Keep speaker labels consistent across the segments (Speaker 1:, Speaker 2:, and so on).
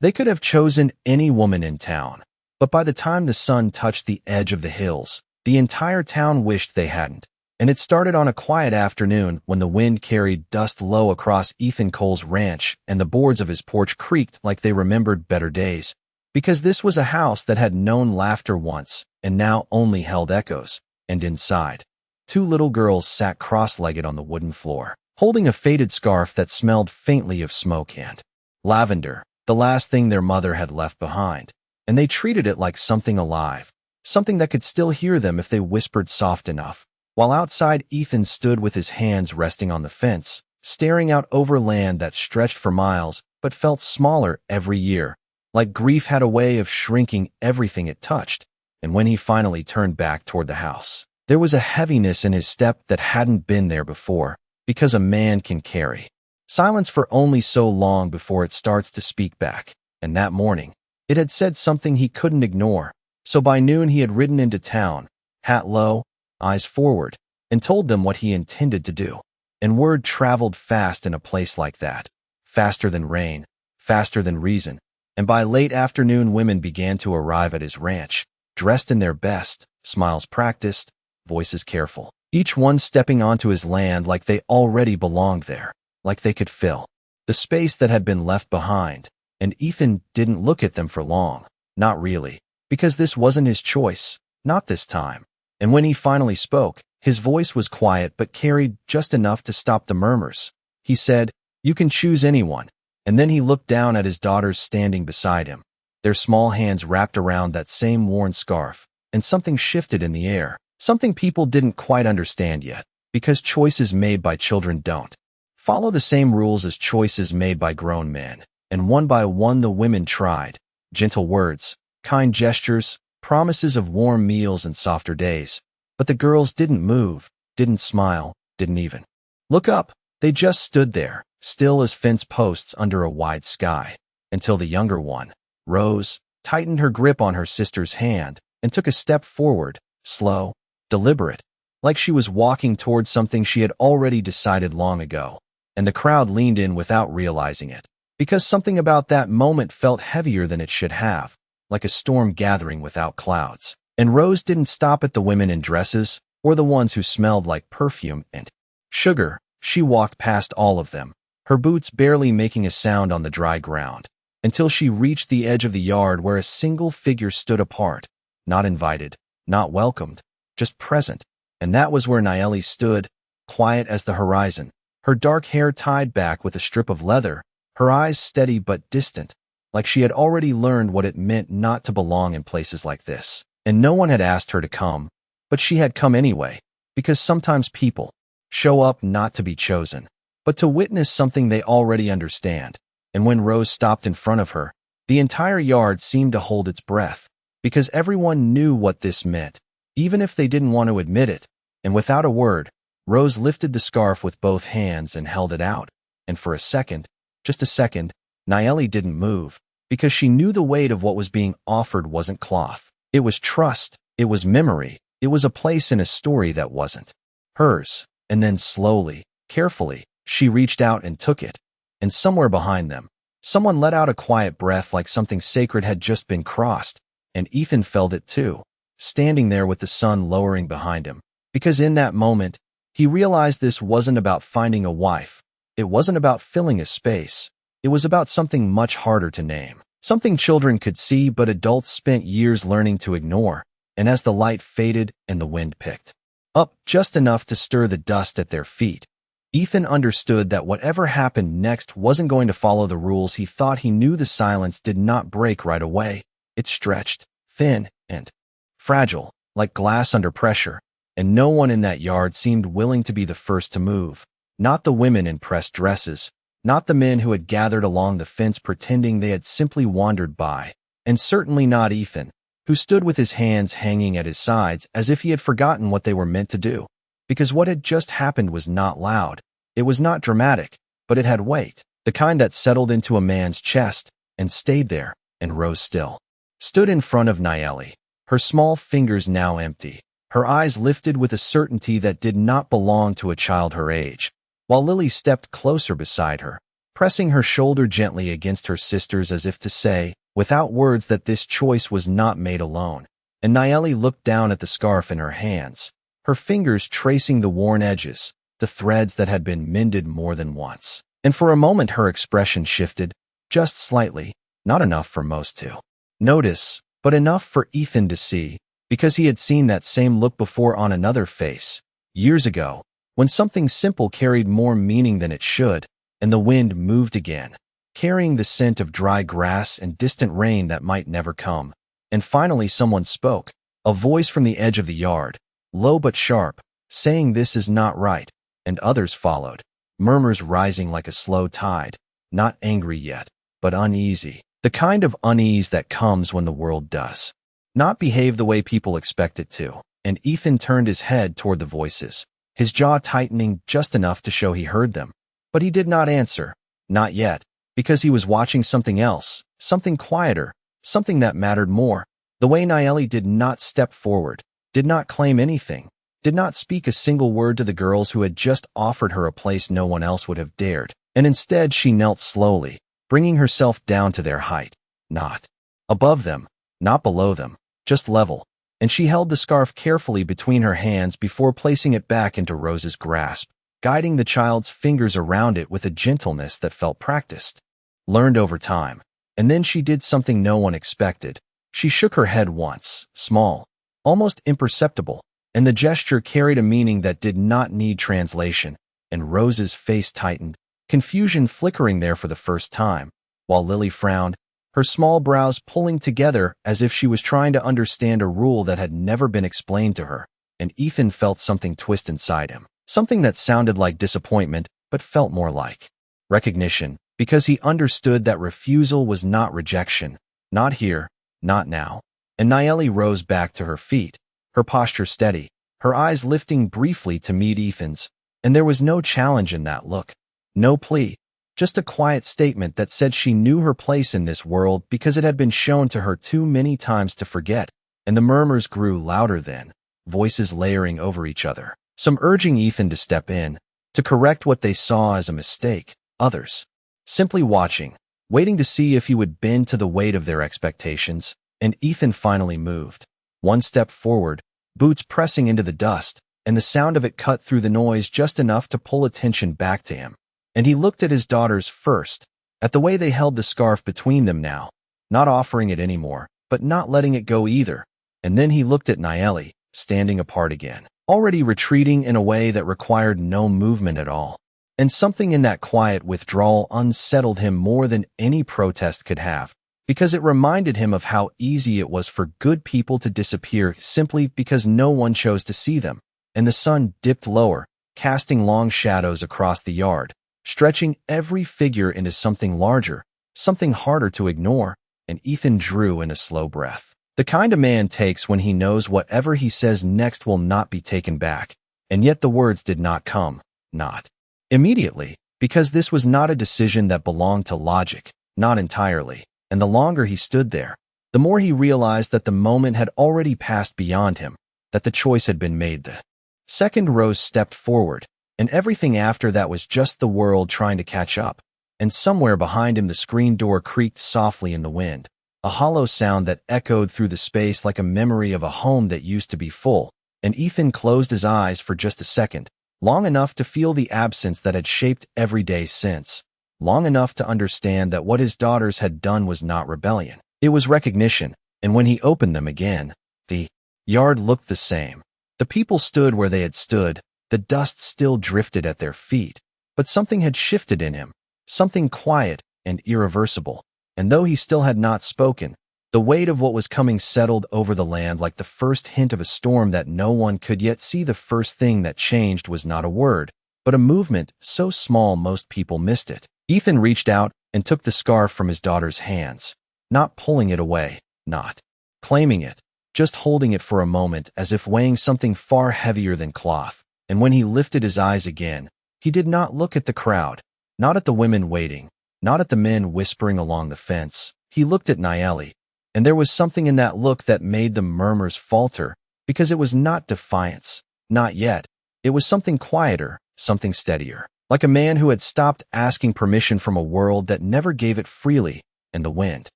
Speaker 1: They could have chosen any woman in town, but by the time the sun touched the edge of the hills, the entire town wished they hadn't. And it started on a quiet afternoon when the wind carried dust low across Ethan Cole's ranch and the boards of his porch creaked like they remembered better days. Because this was a house that had known laughter once and now only held echoes. And inside, two little girls sat cross-legged on the wooden floor, holding a faded scarf that smelled faintly of smoke and lavender, the last thing their mother had left behind. And they treated it like something alive, something that could still hear them if they whispered soft enough. While outside, Ethan stood with his hands resting on the fence, staring out over land that stretched for miles but felt smaller every year, like grief had a way of shrinking everything it touched. And when he finally turned back toward the house, there was a heaviness in his step that hadn't been there before, because a man can carry silence for only so long before it starts to speak back. And that morning, it had said something he couldn't ignore. So by noon he had ridden into town, hat low, eyes forward, and told them what he intended to do. And word traveled fast in a place like that, faster than rain, faster than reason. And by late afternoon, women began to arrive at his ranch, dressed in their best, smiles practiced, voices careful, each one stepping onto his land like they already belonged there, like they could fill the space that had been left behind. And Ethan didn't look at them for long, not really, because this wasn't his choice, not this time. And when he finally spoke, his voice was quiet but carried just enough to stop the murmurs. He said, "You can choose anyone." And then he looked down at his daughters standing beside him, their small hands wrapped around that same worn scarf, and something shifted in the air, something people didn't quite understand yet, because choices made by children don't follow the same rules as choices made by grown men. And one by one the women tried, gentle words, kind gestures, promises of warm meals and softer days. But the girls didn't move, didn't smile, didn't even look up. They just stood there, still as fence posts under a wide sky, until the younger one, Rose, tightened her grip on her sister's hand and took a step forward, slow, deliberate, like she was walking towards something she had already decided long ago. And the crowd leaned in without realizing it, because something about that moment felt heavier than it should have, like a storm gathering without clouds. And Rose didn't stop at the women in dresses or the ones who smelled like perfume and sugar. She walked past all of them, her boots barely making a sound on the dry ground, until she reached the edge of the yard where a single figure stood apart, not invited, not welcomed, just present. And that was where Nayeli stood, quiet as the horizon, her dark hair tied back with a strip of leather, her eyes steady but distant, like she had already learned what it meant not to belong in places like this. And no one had asked her to come, but she had come anyway, because sometimes people show up not to be chosen, but to witness something they already understand. And when Rose stopped in front of her, the entire yard seemed to hold its breath, because everyone knew what this meant, even if they didn't want to admit it. And without a word, Rose lifted the scarf with both hands and held it out. And for a second, just a second, Nayeli didn't move, because she knew the weight of what was being offered wasn't cloth. It was trust, it was memory, it was a place in a story that wasn't hers. And then slowly, carefully, she reached out and took it. And somewhere behind them, someone let out a quiet breath like something sacred had just been crossed. And Ethan felt it too, standing there with the sun lowering behind him. Because in that moment, he realized this wasn't about finding a wife. It wasn't about filling a space. It was about something much harder to name. Something children could see but adults spent years learning to ignore. And as the light faded and the wind picked up just enough to stir the dust at their feet, Ethan understood that whatever happened next wasn't going to follow the rules he thought he knew. The silence did not break right away. It stretched, thin and fragile, like glass under pressure. And no one in that yard seemed willing to be the first to move. Not the women in pressed dresses, not the men who had gathered along the fence pretending they had simply wandered by, and certainly not Ethan, who stood with his hands hanging at his sides as if he had forgotten what they were meant to do. Because what had just happened was not loud, it was not dramatic, but it had weight, the kind that settled into a man's chest, and stayed there, and rose still. Stood in front of Nayeli, her small fingers now empty, her eyes lifted with a certainty that did not belong to a child her age, while Lily stepped closer beside her, pressing her shoulder gently against her sister's as if to say, without words, that this choice was not made alone. And Nayeli looked down at the scarf in her hands, her fingers tracing the worn edges, the threads that had been mended more than once. And for a moment her expression shifted, just slightly, not enough for most to notice, but enough for Ethan to see, because he had seen that same look before on another face, years ago, when something simple carried more meaning than it should, and the wind moved again, carrying the scent of dry grass and distant rain that might never come. And finally someone spoke, a voice from the edge of the yard, low but sharp, saying this is not right, and others followed, murmurs rising like a slow tide, not angry yet, but uneasy, the kind of unease that comes when the world does not behave the way people expect it to. And Ethan turned his head toward the voices, his jaw tightening just enough to show he heard them. But he did not answer, not yet, because he was watching something else, something quieter, something that mattered more. The way Nayeli did not step forward, did not claim anything, did not speak a single word to the girls who had just offered her a place no one else would have dared, and instead she knelt slowly, bringing herself down to their height, not above them, not below them, just level, and she held the scarf carefully between her hands before placing it back into Rose's grasp, guiding the child's fingers around it with a gentleness that felt practiced, learned over time. And then she did something no one expected. She shook her head once, small, almost imperceptible, and the gesture carried a meaning that did not need translation, and Rose's face tightened, confusion flickering there for the first time, while Lily frowned, her small brows pulling together as if she was trying to understand a rule that had never been explained to her, and Ethan felt something twist inside him, something that sounded like disappointment but felt more like recognition, because he understood that refusal was not rejection, not here, not now. And Nayeli rose back to her feet, her posture steady, her eyes lifting briefly to meet Ethan's, and there was no challenge in that look, no plea, just a quiet statement that said she knew her place in this world because it had been shown to her too many times to forget. And the murmurs grew louder then, voices layering over each other, some urging Ethan to step in, to correct what they saw as a mistake, others simply watching, waiting to see if he would bend to the weight of their expectations. And Ethan finally moved, one step forward, boots pressing into the dust, and the sound of it cut through the noise just enough to pull attention back to him. And he looked at his daughters first, at the way they held the scarf between them now, not offering it anymore, but not letting it go either. And then he looked at Nayeli, standing apart again, already retreating in a way that required no movement at all. And something in that quiet withdrawal unsettled him more than any protest could have, because it reminded him of how easy it was for good people to disappear simply because no one chose to see them. And the sun dipped lower, casting long shadows across the yard, stretching every figure into something larger, something harder to ignore, and Ethan drew in a slow breath. The kind a man takes when he knows whatever he says next will not be taken back. And yet the words did not come, not immediately, because this was not a decision that belonged to logic, not entirely. And the longer he stood there, the more he realized that the moment had already passed beyond him, that the choice had been made. The second Rose stepped forward, and everything after that was just the world trying to catch up. And somewhere behind him the screen door creaked softly in the wind, a hollow sound that echoed through the space like a memory of a home that used to be full. And Ethan closed his eyes for just a second, long enough to feel the absence that had shaped every day since, long enough to understand that what his daughters had done was not rebellion. It was recognition, and when he opened them again, the yard looked the same. The people stood where they had stood, the dust still drifted at their feet, but something had shifted in him, something quiet and irreversible. And though he still had not spoken, the weight of what was coming settled over the land like the first hint of a storm that no one could yet see. The first thing that changed was not a word, but a movement so small most people missed it. Ethan reached out and took the scarf from his daughter's hands, not pulling it away, not claiming it, just holding it for a moment as if weighing something far heavier than cloth. And when he lifted his eyes again, he did not look at the crowd, not at the women waiting, not at the men whispering along the fence. He looked at Nayeli, and there was something in that look that made the murmurs falter, because it was not defiance, not yet. It was something quieter, something steadier, like a man who had stopped asking permission from a world that never gave it freely, and the wind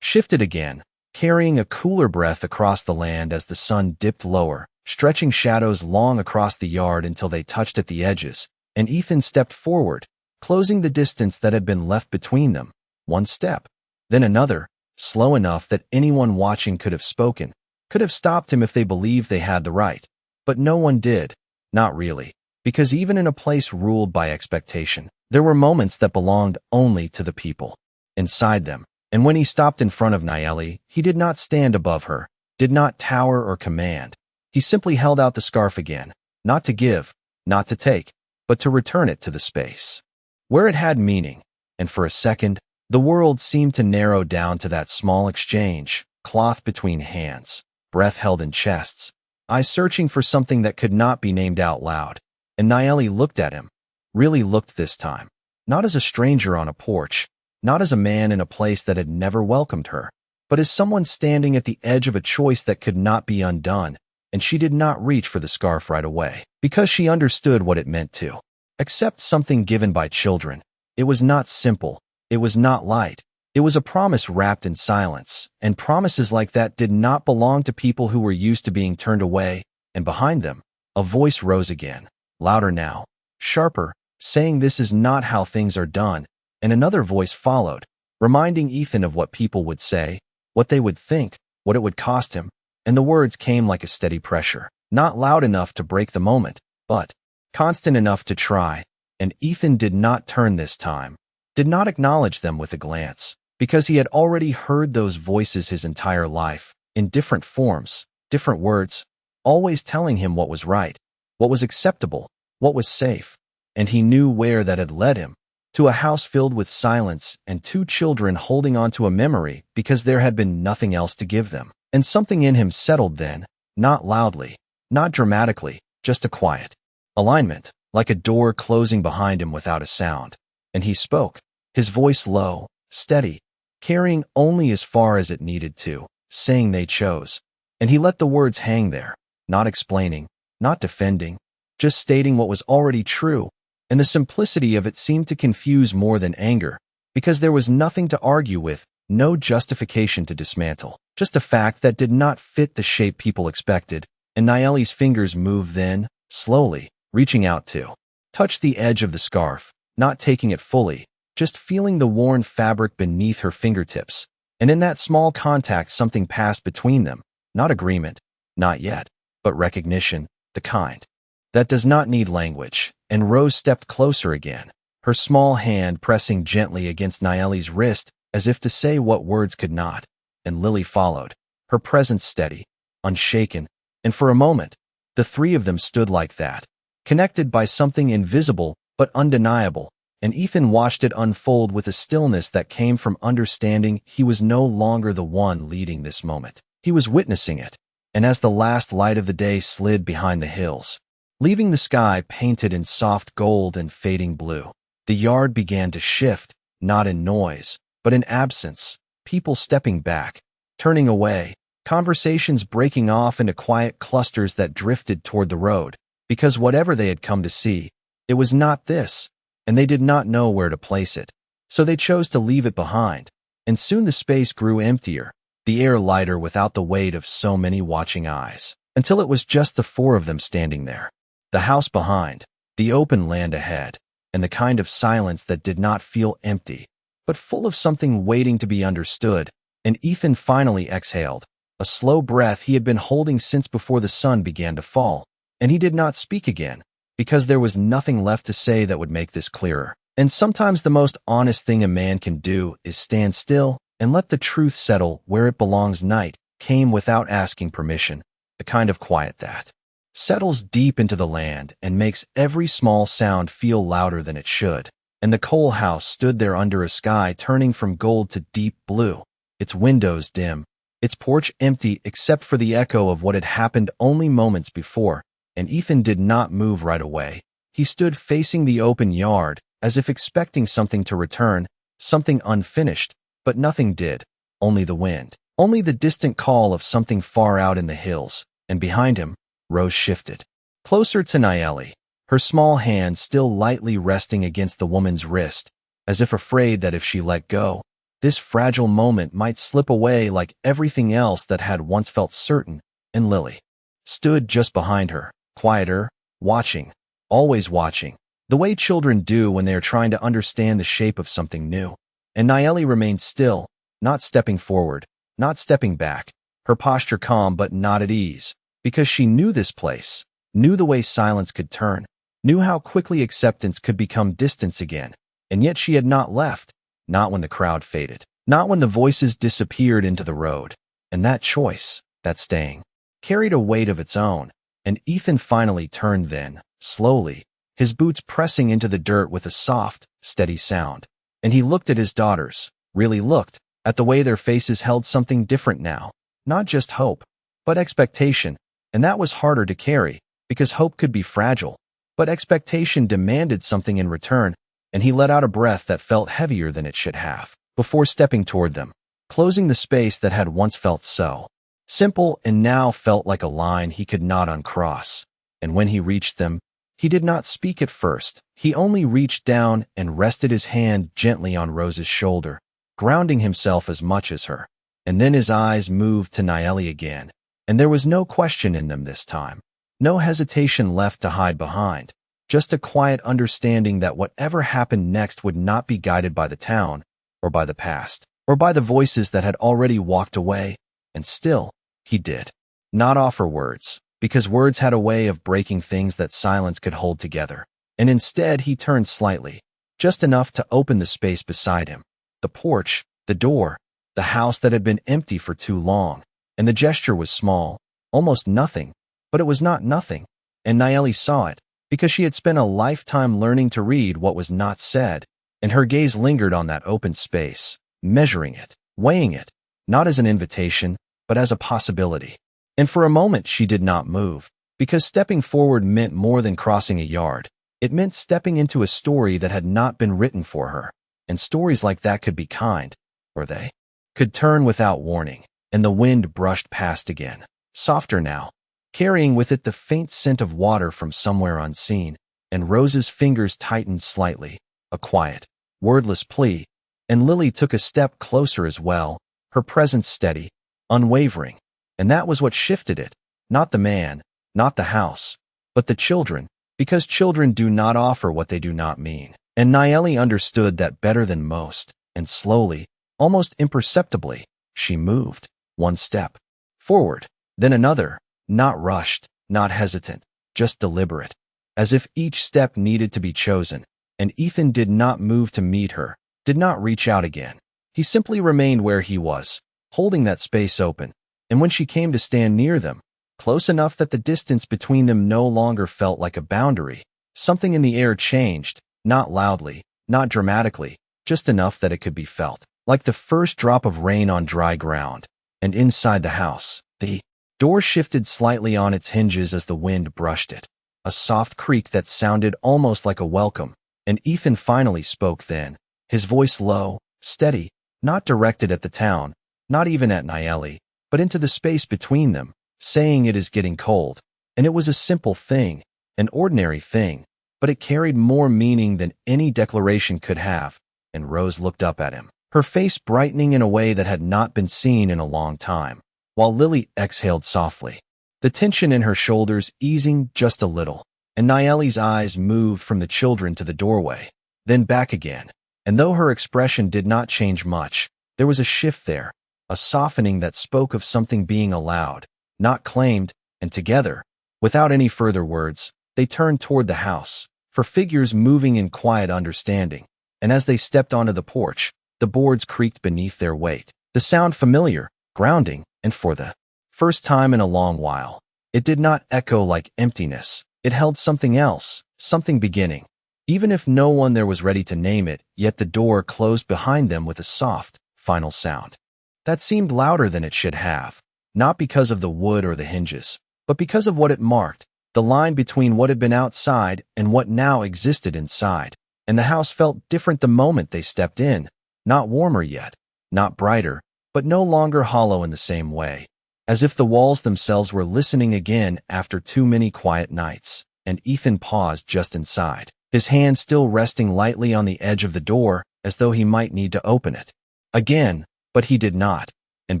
Speaker 1: shifted again, carrying a cooler breath across the land as the sun dipped lower, stretching shadows long across the yard until they touched at the edges, and Ethan stepped forward, closing the distance that had been left between them. One step, then another, slow enough that anyone watching could have spoken, could have stopped him if they believed they had the right. But no one did, not really, because even in a place ruled by expectation, there were moments that belonged only to the people inside them. And when he stopped in front of Nayeli, he did not stand above her, did not tower or command. He simply held out the scarf again, not to give, not to take, but to return it to the space where it had meaning. And for a second, the world seemed to narrow down to that small exchange, cloth between hands, breath held in chests, eyes searching for something that could not be named out loud. And Nayeli looked at him, really looked this time, not as a stranger on a porch, not as a man in a place that had never welcomed her, but as someone standing at the edge of a choice that could not be undone. And she did not reach for the scarf right away, because she understood what it meant to accept something given by children. It was not simple, it was not light, it was a promise wrapped in silence, and promises like that did not belong to people who were used to being turned away. And behind them, a voice rose again, louder now, sharper, saying this is not how things are done. And another voice followed, reminding Ethan of what people would say, what they would think, what it would cost him. And the words came like a steady pressure, not loud enough to break the moment, but constant enough to try. And Ethan did not turn this time, did not acknowledge them with a glance, because he had already heard those voices his entire life, in different forms, different words, always telling him what was right, what was acceptable, what was safe. And he knew where that had led him, to a house filled with silence and two children holding on to a memory because there had been nothing else to give them. And something in him settled then, not loudly, not dramatically, just a quiet alignment, like a door closing behind him without a sound. And he spoke, his voice low, steady, carrying only as far as it needed to, saying they chose. And he let the words hang there, not explaining, not defending, just stating what was already true. And the simplicity of it seemed to confuse more than anger, because there was nothing to argue with, no justification to dismantle. Just a fact that did not fit the shape people expected. And Nayeli's fingers moved then, slowly, reaching out to touch the edge of the scarf, not taking it fully, just feeling the worn fabric beneath her fingertips. And in that small contact something passed between them, not agreement, not yet, but recognition, the kind that does not need language. And Rose stepped closer again, her small hand pressing gently against Nayeli's wrist as if to say what words could not. And Lily followed, her presence steady, unshaken, and for a moment, the three of them stood like that, connected by something invisible but undeniable. And Ethan watched it unfold with a stillness that came from understanding he was no longer the one leading this moment. He was witnessing it. And as the last light of the day slid behind the hills, leaving the sky painted in soft gold and fading blue, the yard began to shift, not in noise, but in absence. People stepping back, turning away, conversations breaking off into quiet clusters that drifted toward the road, because whatever they had come to see, it was not this, and they did not know where to place it. So they chose to leave it behind, and soon the space grew emptier, the air lighter without the weight of so many watching eyes, until it was just the four of them standing there. The house behind, the open land ahead, and the kind of silence that did not feel empty, but full of something waiting to be understood. And Ethan finally exhaled, a slow breath he had been holding since before the sun began to fall. And he did not speak again, because there was nothing left to say that would make this clearer. And sometimes the most honest thing a man can do is stand still and let the truth settle where it belongs. Night came without asking permission, the kind of quiet that settles deep into the land and makes every small sound feel louder than it should. And the coal house stood there under a sky turning from gold to deep blue, its windows dim, its porch empty except for the echo of what had happened only moments before. And Ethan did not move right away. He stood facing the open yard, as if expecting something to return, something unfinished, but nothing did, only the wind, only the distant call of something far out in the hills. And behind him, Rose shifted closer to Nayeli, her her small hand still lightly resting against the woman's wrist, as if afraid that if she let go, this fragile moment might slip away like everything else that had once felt certain. And Lily stood just behind her, quieter, watching, always watching, the way children do when they are trying to understand the shape of something new. And Nayeli remained still, not stepping forward, not stepping back, her posture calm but not at ease, because she knew this place, knew the way silence could turn, knew how quickly acceptance could become distance again. And yet she had not left, not when the crowd faded, not when the voices disappeared into the road. And that choice, that staying, carried a weight of its own. And Ethan finally turned then, slowly, his boots pressing into the dirt with a soft, steady sound. And he looked at his daughters, really looked, at the way their faces held something different now. Not just hope, but expectation. And that was harder to carry, because hope could be fragile. But expectation demanded something in return, and he let out a breath that felt heavier than it should have, before stepping toward them, closing the space that had once felt so simple and now felt like a line he could not uncross. And when he reached them, he did not speak at first. He only reached down and rested his hand gently on Rose's shoulder, grounding himself as much as her. And then his eyes moved to Nayeli again, and there was no question in them this time, no hesitation left to hide behind, just a quiet understanding that whatever happened next would not be guided by the town, or by the past, or by the voices that had already walked away. And still, he did not offer words, because words had a way of breaking things that silence could hold together. And instead he turned slightly, just enough to open the space beside him, the porch, the door, the house that had been empty for too long. And the gesture was small, almost nothing, but it was not nothing. And Nayeli saw it, because she had spent a lifetime learning to read what was not said, and her gaze lingered on that open space, measuring it, weighing it, not as an invitation, but as a possibility. And for a moment she did not move, because stepping forward meant more than crossing a yard. It meant stepping into a story that had not been written for her. And stories like that could be kind, or they could turn without warning. And the wind brushed past again, softer now, carrying with it the faint scent of water from somewhere unseen. And Rose's fingers tightened slightly, a quiet, wordless plea. And Lily took a step closer as well, her presence steady, unwavering. And that was what shifted it, not the man, not the house, but the children, because children do not offer what they do not mean. And Nayeli understood that better than most, and slowly, almost imperceptibly, she moved, one step forward, then another, not rushed, not hesitant, just deliberate, as if each step needed to be chosen. And Ethan did not move to meet her, did not reach out again. He simply remained where he was, holding that space open. And when she came to stand near them, close enough that the distance between them no longer felt like a boundary, something in the air changed, not loudly, not dramatically, just enough that it could be felt, like the first drop of rain on dry ground. And inside the house, the door shifted slightly on its hinges as the wind brushed it, a soft creak that sounded almost like a welcome. And Ethan finally spoke then, his voice low, steady, not directed at the town, not even at Nayeli, but into the space between them, saying, "It is getting cold." And it was a simple thing, an ordinary thing, but it carried more meaning than any declaration could have. And Rose looked up at him, her face brightening in a way that had not been seen in a long time, while Lily exhaled softly, the tension in her shoulders easing just a little. And Nayeli's eyes moved from the children to the doorway, then back again. And though her expression did not change much, there was a shift there, a softening that spoke of something being allowed, not claimed. And together, without any further words, they turned toward the house, for figures moving in quiet understanding. And as they stepped onto the porch, the boards creaked beneath their weight, the sound familiar, grounding, and for the first time in a long while, it did not echo like emptiness. It held something else, something beginning. Even if no one there was ready to name it, yet the door closed behind them with a soft, final sound that seemed louder than it should have, not because of the wood or the hinges, but because of what it marked, the line between what had been outside and what now existed inside. And the house felt different the moment they stepped in, not warmer yet, not brighter, but no longer hollow in the same way, as if the walls themselves were listening again after too many quiet nights. and Ethan paused just inside, his hand still resting lightly on the edge of the door as though he might need to open it again, but he did not, and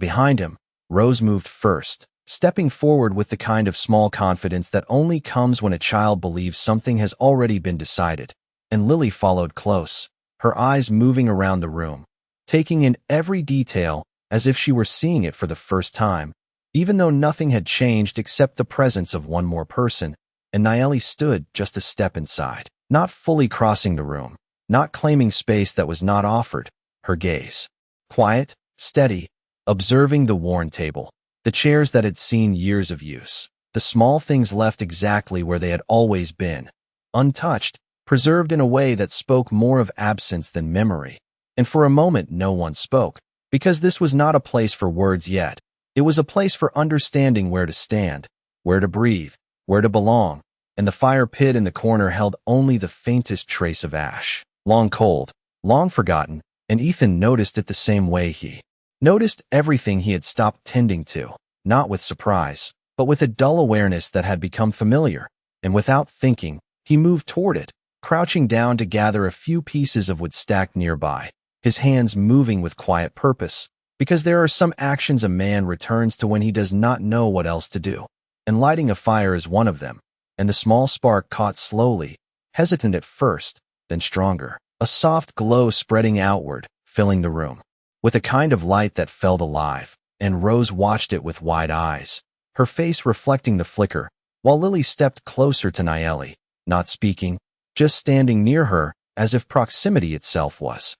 Speaker 1: behind him, Rose moved first, stepping forward with the kind of small confidence that only comes when a child believes something has already been decided, and Lily followed close, her eyes moving around the room, taking in every detail as if she were seeing it for the first time, even though nothing had changed except the presence of one more person, and Nayeli stood just a step inside, not fully crossing the room, not claiming space that was not offered, her gaze quiet, steady, observing the worn table, the chairs that had seen years of use, the small things left exactly where they had always been, untouched, preserved in a way that spoke more of absence than memory. And for a moment no one spoke, because this was not a place for words yet. It was a place for understanding where to stand, where to breathe, where to belong, and the fire pit in the corner held only the faintest trace of ash, long cold, long forgotten, and Ethan noticed it the same way he noticed everything he had stopped tending to, not with surprise, but with a dull awareness that had become familiar, and without thinking, he moved toward it, crouching down to gather a few pieces of wood stacked nearby, his hands moving with quiet purpose, because there are some actions a man returns to when he does not know what else to do, and lighting a fire is one of them, and the small spark caught slowly, hesitant at first, then stronger, a soft glow spreading outward, filling the room, with a kind of light that felt alive, and Rose watched it with wide eyes, her face reflecting the flicker, while Lily stepped closer to Nayeli, not speaking, just standing near her, as if proximity itself was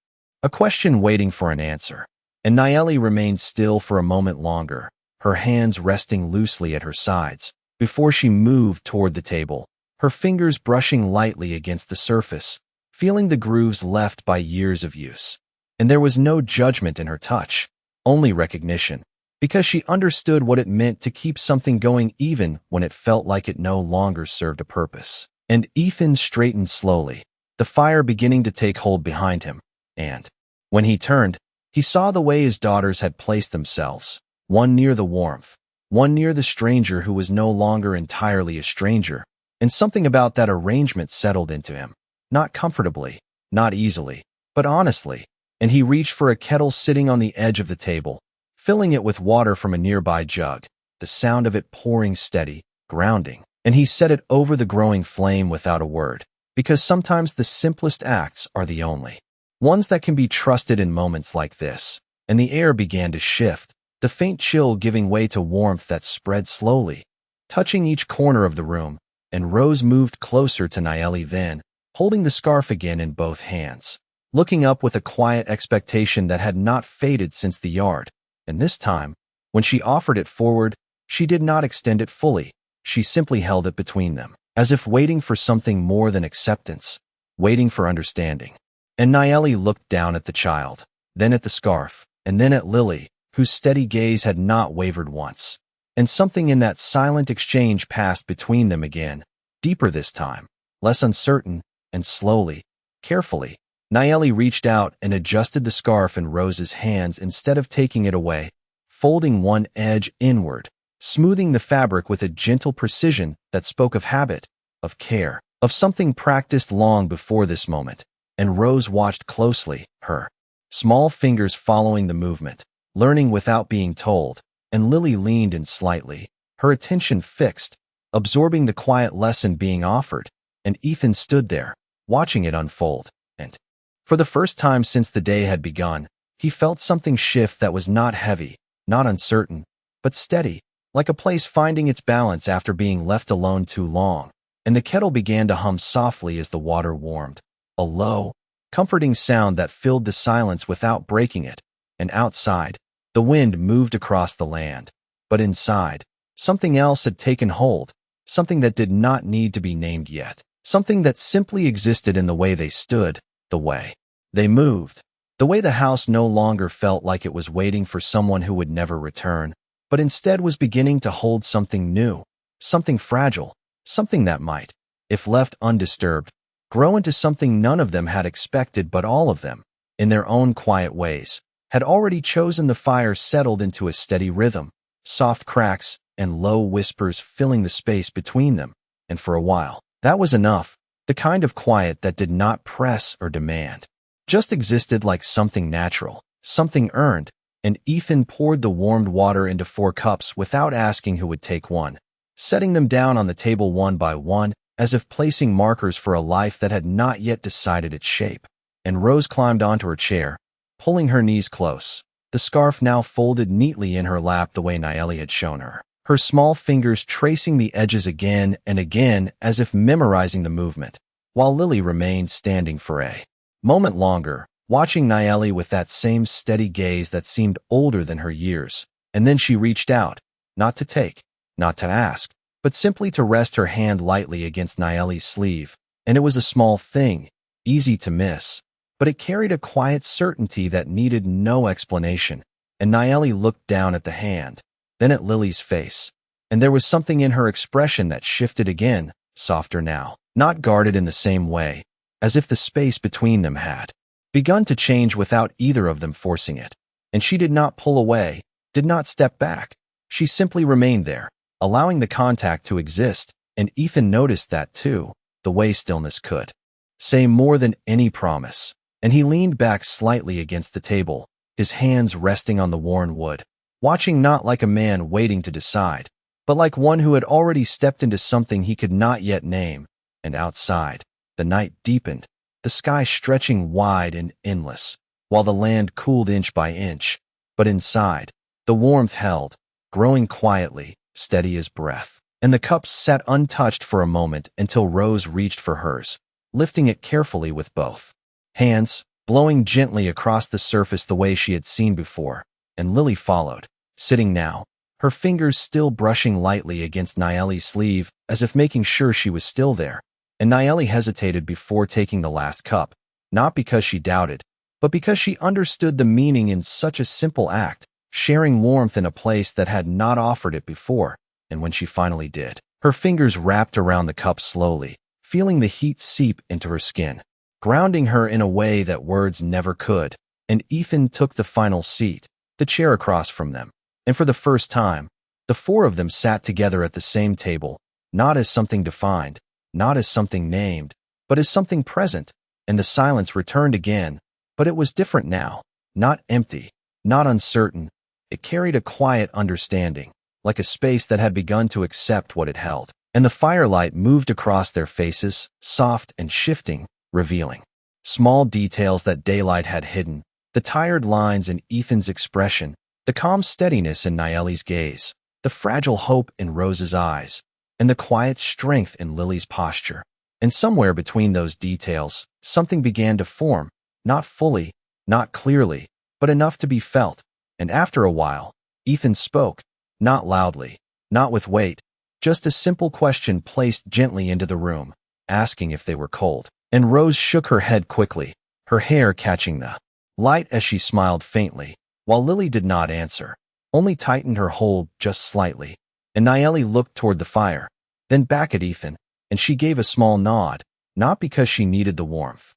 Speaker 1: a question waiting for an answer. And Nayeli remained still for a moment longer, her hands resting loosely at her sides, before she moved toward the table, her fingers brushing lightly against the surface, feeling the grooves left by years of use. And there was no judgment in her touch, only recognition, because she understood what it meant to keep something going even when it felt like it no longer served a purpose. And Ethan straightened slowly, the fire beginning to take hold behind him, and when he turned, he saw the way his daughters had placed themselves, one near the warmth, one near the stranger who was no longer entirely a stranger, and something about that arrangement settled into him, not comfortably, not easily, but honestly, and he reached for a kettle sitting on the edge of the table, filling it with water from a nearby jug, the sound of it pouring steady, grounding, and he set it over the growing flame without a word, because sometimes the simplest acts are the only ones that can be trusted in moments like this. And the air began to shift, the faint chill giving way to warmth that spread slowly, touching each corner of the room, and Rose moved closer to Nayeli then, holding the scarf again in both hands, looking up with a quiet expectation that had not faded since the yard. And this time, when she offered it forward, she did not extend it fully, she simply held it between them, as if waiting for something more than acceptance, waiting for understanding. And Nayeli looked down at the child, then at the scarf, and then at Lily, whose steady gaze had not wavered once. And something in that silent exchange passed between them again, deeper this time, less uncertain, and slowly, carefully, Nayeli reached out and adjusted the scarf in Rose's hands instead of taking it away, folding one edge inward, smoothing the fabric with a gentle precision that spoke of habit, of care, of something practiced long before this moment. And Rose watched closely, her small fingers following the movement, learning without being told, and Lily leaned in slightly, her attention fixed, absorbing the quiet lesson being offered, and Ethan stood there, watching it unfold, and for the first time since the day had begun, he felt something shift that was not heavy, not uncertain, but steady, like a place finding its balance after being left alone too long, and the kettle began to hum softly as the water warmed. A low, comforting sound that filled the silence without breaking it, and outside, the wind moved across the land. But inside, something else had taken hold, something that did not need to be named yet, something that simply existed in the way they stood, the way they moved, the way the house no longer felt like it was waiting for someone who would never return, but instead was beginning to hold something new, something fragile, something that might, if left undisturbed, grow into something none of them had expected, but all of them, in their own quiet ways, had already chosen. The fire settled into a steady rhythm, soft cracks and low whispers filling the space between them, and for a while, That was enough, the kind of quiet that did not press or demand. Just existed like something natural, something earned, and Ethan poured the warmed water into 4 cups without asking who would take one, setting them down on the table one by one, as if placing markers for a life that had not yet decided its shape. And Rose climbed onto her chair, pulling her knees close, the scarf now folded neatly in her lap the way Nayeli had shown her, her small fingers tracing the edges again and again as if memorizing the movement, while Lily remained standing for a moment longer, watching Nayeli with that same steady gaze that seemed older than her years. And then she reached out, not to take, not to ask, but simply to rest her hand lightly against Nayeli's sleeve. And it was a small thing, easy to miss, but it carried a quiet certainty that needed no explanation. And Nayeli looked down at the hand, then at Lily's face, and there was something in her expression that shifted again, softer now, not guarded in the same way, as if the space between them had begun to change without either of them forcing it. And she did not pull away, did not step back. She simply remained there, allowing the contact to exist, and Ethan noticed that too, the way stillness could say more than any promise. And he leaned back slightly against the table, his hands resting on the worn wood, watching not like a man waiting to decide, but like one who had already stepped into something he could not yet name. And outside, the night deepened, the sky stretching wide and endless, while the land cooled inch by inch. But inside, the warmth held, growing quietly, steady as breath. And the cups sat untouched for a moment until Rose reached for hers, lifting it carefully with both hands, blowing gently across the surface the way she had seen before. And Lily followed, sitting now, her fingers still brushing lightly against Nayeli's sleeve, as if making sure she was still there. And Nayeli hesitated before taking the last cup, not because she doubted, but because she understood the meaning in such a simple act, sharing warmth in a place that had not offered it before. And when she finally did, her fingers wrapped around the cup slowly, feeling the heat seep into her skin, grounding her in a way that words never could. And Ethan took the final seat, the chair across from them. And for the first time, the 4 of them sat together at the same table, not as something defined, not as something named, but as something present. And the silence returned again, but it was different now, not empty, not uncertain. It carried a quiet understanding, like a space that had begun to accept what it held. And the firelight moved across their faces, soft and shifting, revealing small details that daylight had hidden, the tired lines in Ethan's expression, the calm steadiness in Nayeli's gaze, the fragile hope in Rose's eyes, and the quiet strength in Lily's posture. And somewhere between those details, something began to form, not fully, not clearly, but enough to be felt. And after a while, Ethan spoke, not loudly, not with weight, just a simple question placed gently into the room, asking if they were cold. And Rose shook her head quickly, her hair catching the light as she smiled faintly, while Lily did not answer, only tightened her hold just slightly. And Nayeli looked toward the fire, then back at Ethan, and she gave a small nod, not because she needed the warmth,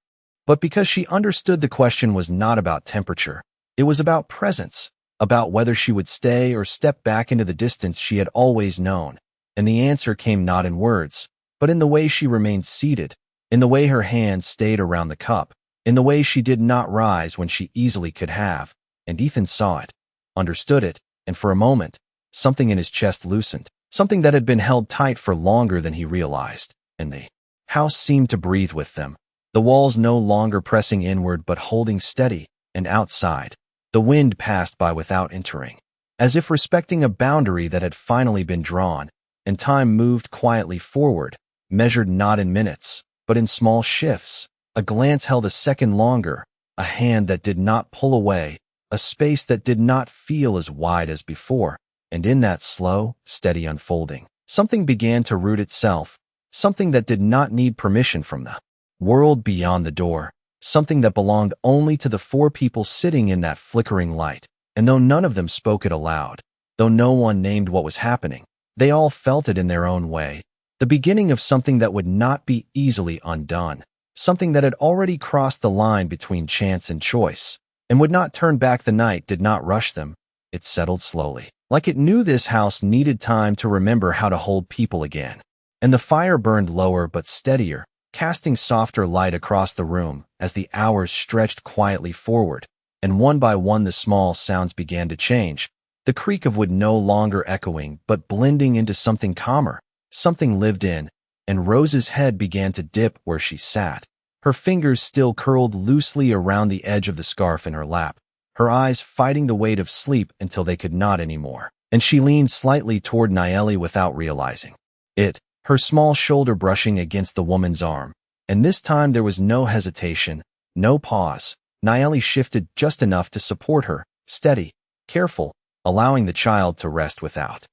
Speaker 1: but because she understood the question was not about temperature. It was about presence, about whether she would stay or step back into the distance she had always known. And the answer came not in words, but in the way she remained seated, in the way her hands stayed around the cup, in the way she did not rise when she easily could have. And Ethan saw it, understood it, and for a moment, something in his chest loosened, something that had been held tight for longer than he realized. And the house seemed to breathe with them, the walls no longer pressing inward but holding steady. And outside, the wind passed by without entering, as if respecting a boundary that had finally been drawn. And time moved quietly forward, measured not in minutes, but in small shifts. A glance held a second longer, a hand that did not pull away, a space that did not feel as wide as before. And in that slow, steady unfolding, something began to root itself, something that did not need permission from the world beyond the door, something that belonged only to the 4 people sitting in that flickering light. And though none of them spoke it aloud, though no one named what was happening, they all felt it in their own way, the beginning of something that would not be easily undone, something that had already crossed the line between chance and choice, and would not turn back. The night did not rush them. It settled slowly, like it knew this house needed time to remember how to hold people again. and the fire burned lower but steadier, casting softer light across the room as the hours stretched quietly forward, and one by one the small sounds began to change, the creak of wood no longer echoing but blending into something calmer, something lived in, and Rose's head began to dip where she sat, her fingers still curled loosely around the edge of the scarf in her lap, her eyes fighting the weight of sleep until they could not anymore, and she leaned slightly toward Naeli without realizing it, her small shoulder brushing against the woman's arm, and this time there was no hesitation, no pause. Naeli shifted just enough to support her, steady, careful, allowing the child to rest without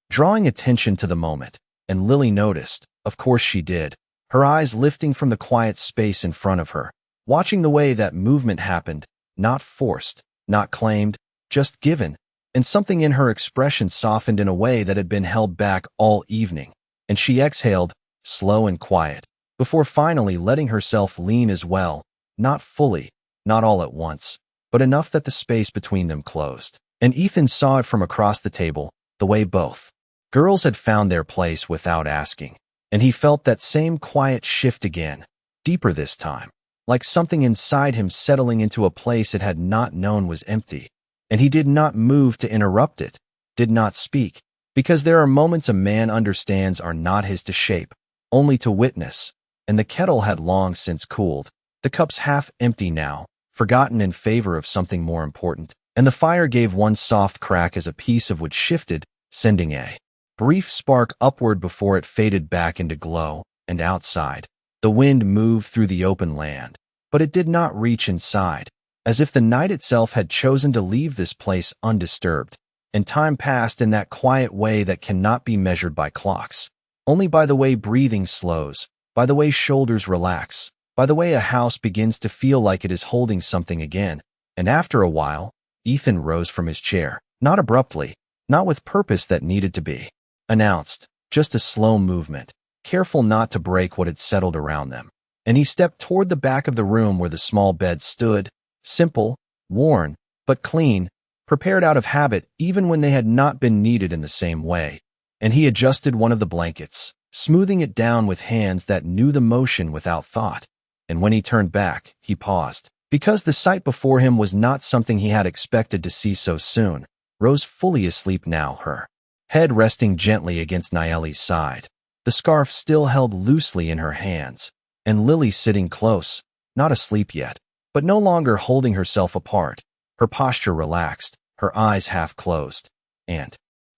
Speaker 1: drawing attention to the moment, and Lily noticed, of course she did, her eyes lifting from the quiet space in front of her, watching the way that movement happened, not forced, not claimed, just given, and something in her expression softened in a way that had been held back all evening, and she exhaled, slow and quiet, before finally letting herself lean as well, not fully, not all at once, but enough that the space between them closed. And Ethan saw it from across the table, the way both girls had found their place without asking, and he felt that same quiet shift again, deeper this time, like something inside him settling into a place it had not known was empty, and he did not move to interrupt it, did not speak, because there are moments a man understands are not his to shape, only to witness, and the kettle had long since cooled, the cups half empty now, forgotten in favor of something more important, and the fire gave one soft crack as a piece of wood shifted, sending a brief spark upward before it faded back into glow, and outside, the wind moved through the open land, but it did not reach inside, as if the night itself had chosen to leave this place undisturbed, and time passed in that quiet way that cannot be measured by clocks, only by the way breathing slows, by the way shoulders relax, by the way a house begins to feel like it is holding something again, and after a while, Ethan rose from his chair, not abruptly, not with purpose that needed to be announced, just a slow movement, careful not to break what had settled around them, and he stepped toward the back of the room where the small bed stood, simple, worn, but clean, prepared out of habit even when they had not been needed in the same way, and he adjusted one of the blankets, smoothing it down with hands that knew the motion without thought, and when he turned back, he paused, because the sight before him was not something he had expected to see so soon. Rose fully asleep now, her head resting gently against Naeli's side, the scarf still held loosely in her hands, and Lily sitting close, not asleep yet, but no longer holding herself apart, her posture relaxed, her eyes half closed, and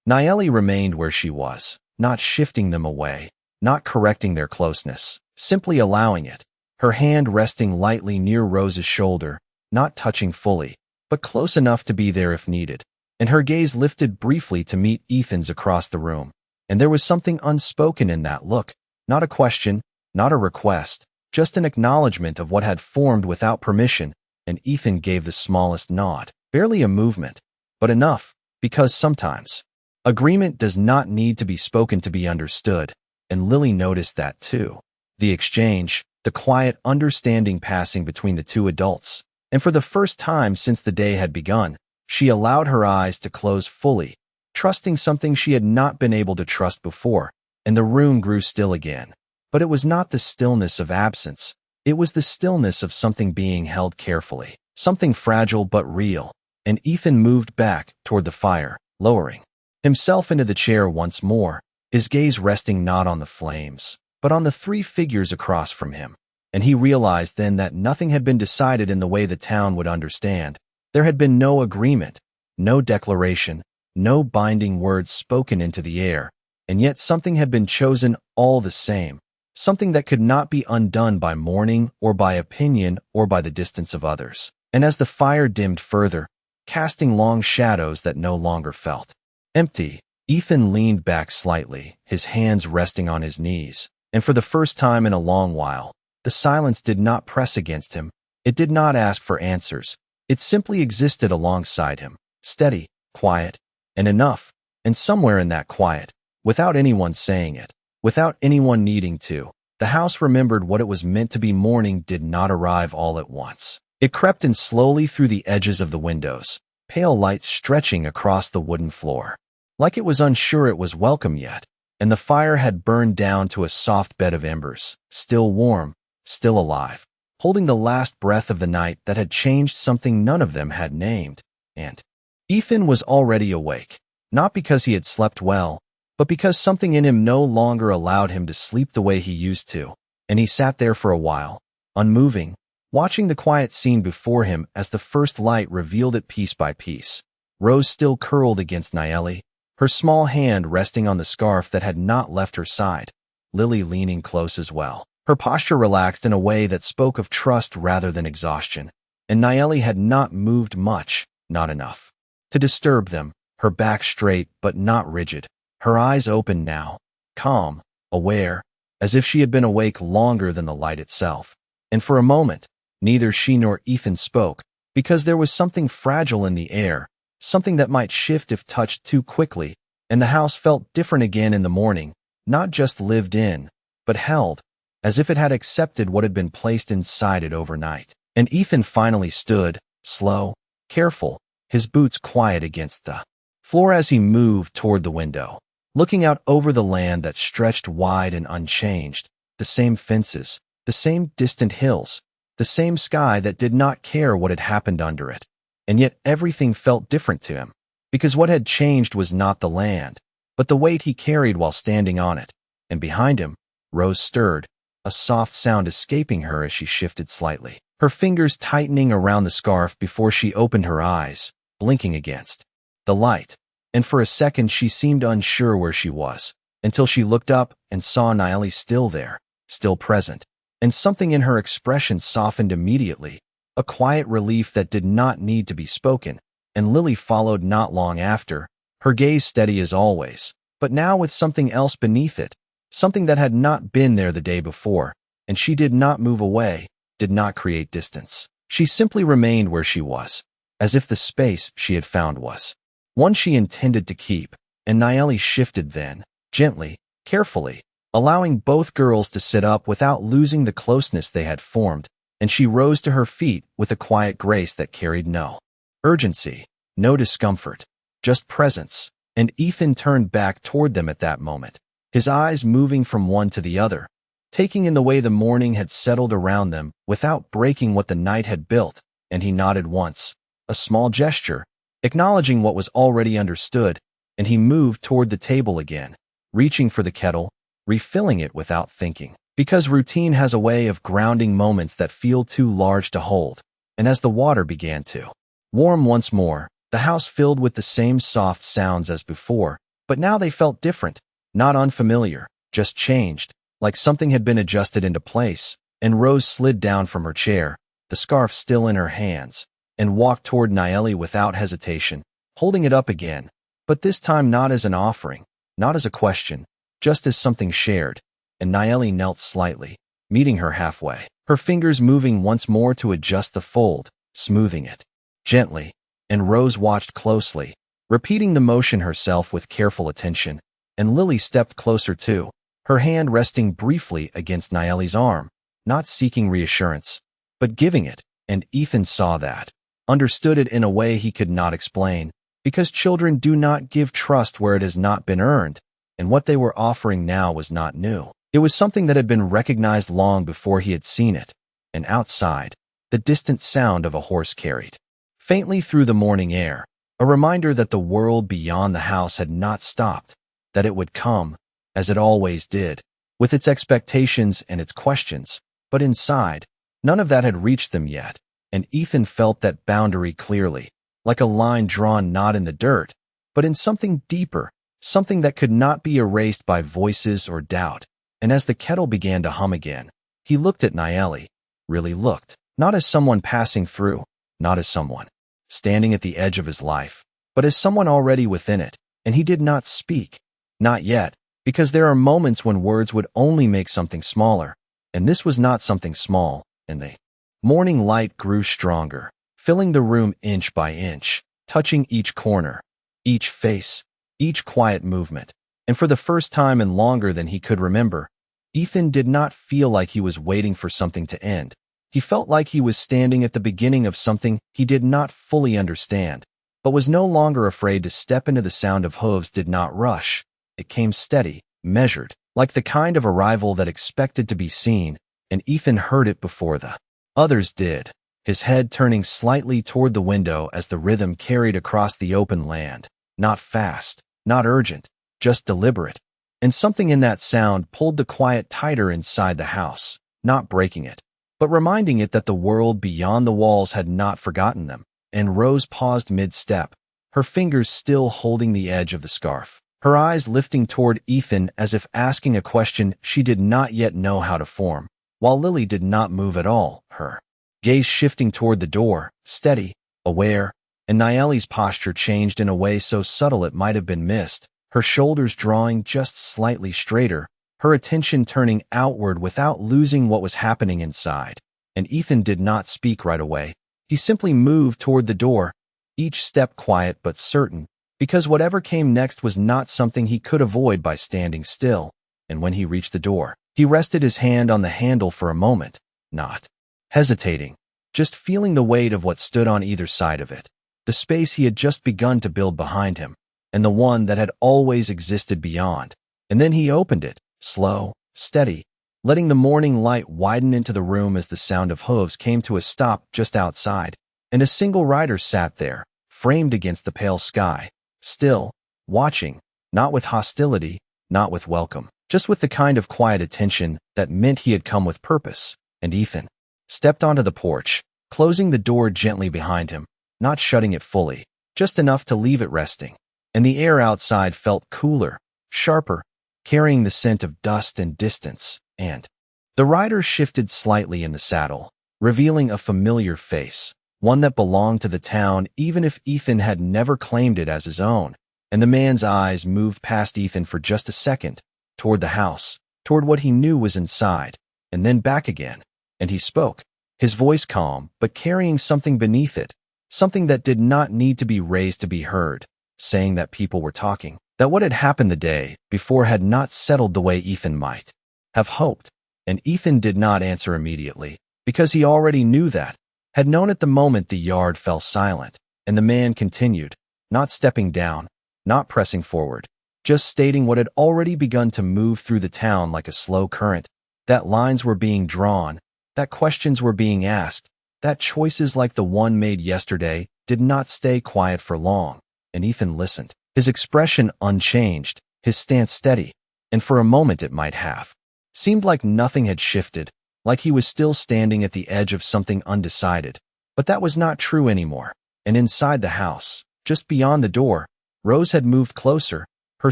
Speaker 1: Naeli remained where she was, not shifting them away, not correcting their closeness, simply allowing it, her hand resting lightly near Rose's shoulder, not touching fully, but close enough to be there if needed, and her gaze lifted briefly to meet Ethan's across the room, and there was something unspoken in that look, not a question, not a request, just an acknowledgement of what had formed without permission, and Ethan gave the smallest nod, barely a movement, but enough, because sometimes agreement does not need to be spoken to be understood, and Lily noticed that too. The exchange, the quiet understanding passing between the two adults, and for the first time since the day had begun, she allowed her eyes to close fully, trusting something she had not been able to trust before, and the room grew still again. But it was not the stillness of absence, it was the stillness of something being held carefully, something fragile but real, and Ethan moved back toward the fire, lowering himself into the chair once more, his gaze resting not on the flames, but on the three figures across from him, and he realized then that nothing had been decided in the way the town would understand. There had been no agreement, no declaration, no binding words spoken into the air, and yet something had been chosen all the same, something that could not be undone by mourning or by opinion or by the distance of others. And as the fire dimmed further, casting long shadows that no longer felt empty, Ethan leaned back slightly, his hands resting on his knees, and for the first time in a long while, the silence did not press against him, it did not ask for answers. It simply existed alongside him, steady, quiet, and enough, and somewhere in that quiet, without anyone saying it, without anyone needing to, the house remembered what it was meant to be. Morning did not arrive all at once. It crept in slowly through the edges of the windows, pale light stretching across the wooden floor, like it was unsure it was welcome yet, and the fire had burned down to a soft bed of embers, still warm, still alive, holding the last breath of the night that had changed something none of them had named. And Ethan was already awake, not because he had slept well, but because something in him no longer allowed him to sleep the way he used to, and he sat there for a while, unmoving, watching the quiet scene before him as the first light revealed it piece by piece. Rose still curled against Nayeli, her small hand resting on the scarf that had not left her side, Lily leaning close as well. Her posture relaxed in a way that spoke of trust rather than exhaustion, and Nayeli had not moved much, not enough to disturb them, her back straight but not rigid, her eyes open now, calm, aware, as if she had been awake longer than the light itself. And for a moment, neither she nor Ethan spoke, because there was something fragile in the air, something that might shift if touched too quickly, and the house felt different again in the morning, not just lived in, but held, as if it had accepted what had been placed inside it overnight. And Ethan finally stood, slow, careful, his boots quiet against the floor as he moved toward the window, looking out over the land that stretched wide and unchanged, the same fences, the same distant hills, the same sky that did not care what had happened under it. And yet everything felt different to him, because what had changed was not the land, but the weight he carried while standing on it. And behind him, Rose stirred, a soft sound escaping her as she shifted slightly, her fingers tightening around the scarf before she opened her eyes, blinking against the light. And for a second she seemed unsure where she was, until she looked up and saw Nayeli still there, still present, and something in her expression softened immediately, a quiet relief that did not need to be spoken, and Lily followed not long after, her gaze steady as always, but now with something else beneath it, something that had not been there the day before, and she did not move away, did not create distance. She simply remained where she was, as if the space she had found was one she intended to keep, and Nayeli shifted then, gently, carefully, allowing both girls to sit up without losing the closeness they had formed, and she rose to her feet with a quiet grace that carried no urgency, no discomfort, just presence, and Ethan turned back toward them at that moment, his eyes moving from one to the other, taking in the way the morning had settled around them without breaking what the night had built, and he nodded once, a small gesture, acknowledging what was already understood, and he moved toward the table again, reaching for the kettle, refilling it without thinking. Because routine has a way of grounding moments that feel too large to hold, and as the water began to warm once more, the house filled with the same soft sounds as before, but now they felt different, not unfamiliar, just changed, like something had been adjusted into place, and Rose slid down from her chair, the scarf still in her hands, and walked toward Nayeli without hesitation, holding it up again, but this time not as an offering, not as a question, just as something shared. And Nayeli knelt slightly, meeting her halfway, her fingers moving once more to adjust the fold, smoothing it gently, and Rose watched closely, repeating the motion herself with careful attention, and Lily stepped closer too, her hand resting briefly against Nayeli's arm, not seeking reassurance, but giving it, and Ethan saw that, understood it in a way he could not explain, because children do not give trust where it has not been earned, and what they were offering now was not new. It was something that had been recognized long before he had seen it, and outside, the distant sound of a horse carried faintly through the morning air, a reminder that the world beyond the house had not stopped, that it would come, as it always did, with its expectations and its questions, but inside, none of that had reached them yet, and Ethan felt that boundary clearly, like a line drawn not in the dirt, but in something deeper, something that could not be erased by voices or doubt. And as the kettle began to hum again, he looked at Nayeli, really looked, not as someone passing through, not as someone standing at the edge of his life, but as someone already within it, and he did not speak, not yet, because there are moments when words would only make something smaller, and this was not something small, and the morning light grew stronger, filling the room inch by inch, touching each corner, each face, each quiet movement, and for the first time and longer than he could remember, Ethan did not feel like he was waiting for something to end. He felt like he was standing at the beginning of something he did not fully understand, but was no longer afraid to step into. The sound of hooves did not rush. It came steady, measured, like the kind of arrival that expected to be seen, and Ethan heard it before the others did, his head turning slightly toward the window as the rhythm carried across the open land. Not fast, not urgent, just deliberate. And something in that sound pulled the quiet tighter inside the house, not breaking it, but reminding it that the world beyond the walls had not forgotten them. And Rose paused mid-step, her fingers still holding the edge of the scarf, her eyes lifting toward Ethan as if asking a question she did not yet know how to form, while Lily did not move at all, her gaze shifting toward the door, steady, aware, and Nieli's posture changed in a way so subtle it might have been missed, her shoulders drawing just slightly straighter, her attention turning outward without losing what was happening inside. And Ethan did not speak right away. He simply moved toward the door, each step quiet but certain, because whatever came next was not something he could avoid by standing still. And when he reached the door, he rested his hand on the handle for a moment, not hesitating, just feeling the weight of what stood on either side of it, the space he had just begun to build behind him, and the one that had always existed beyond. And then he opened it, slow, steady, letting the morning light widen into the room as the sound of hooves came to a stop just outside, and a single rider sat there, framed against the pale sky, still, watching, not with hostility, not with welcome, just with the kind of quiet attention that meant he had come with purpose. And Ethan stepped onto the porch, closing the door gently behind him, not shutting it fully, just enough to leave it resting. And the air outside felt cooler, sharper, carrying the scent of dust and distance, and the rider shifted slightly in the saddle, revealing a familiar face, one that belonged to the town even if Ethan had never claimed it as his own. And the man's eyes moved past Ethan for just a second, toward the house, toward what he knew was inside, and then back again. And he spoke, his voice calm but carrying something beneath it, something that did not need to be raised to be heard, saying that people were talking, that what had happened the day before had not settled the way Ethan might have hoped. And Ethan did not answer immediately, because he already knew that, had known at the moment the yard fell silent, and the man continued, not stepping down, not pressing forward, just stating what had already begun to move through the town like a slow current, that lines were being drawn, that questions were being asked, that choices like the one made yesterday did not stay quiet for long. And Ethan listened, his expression unchanged, his stance steady, and for a moment it might have seemed like nothing had shifted, like he was still standing at the edge of something undecided. But that was not true anymore. And inside the house, just beyond the door, Rose had moved closer, her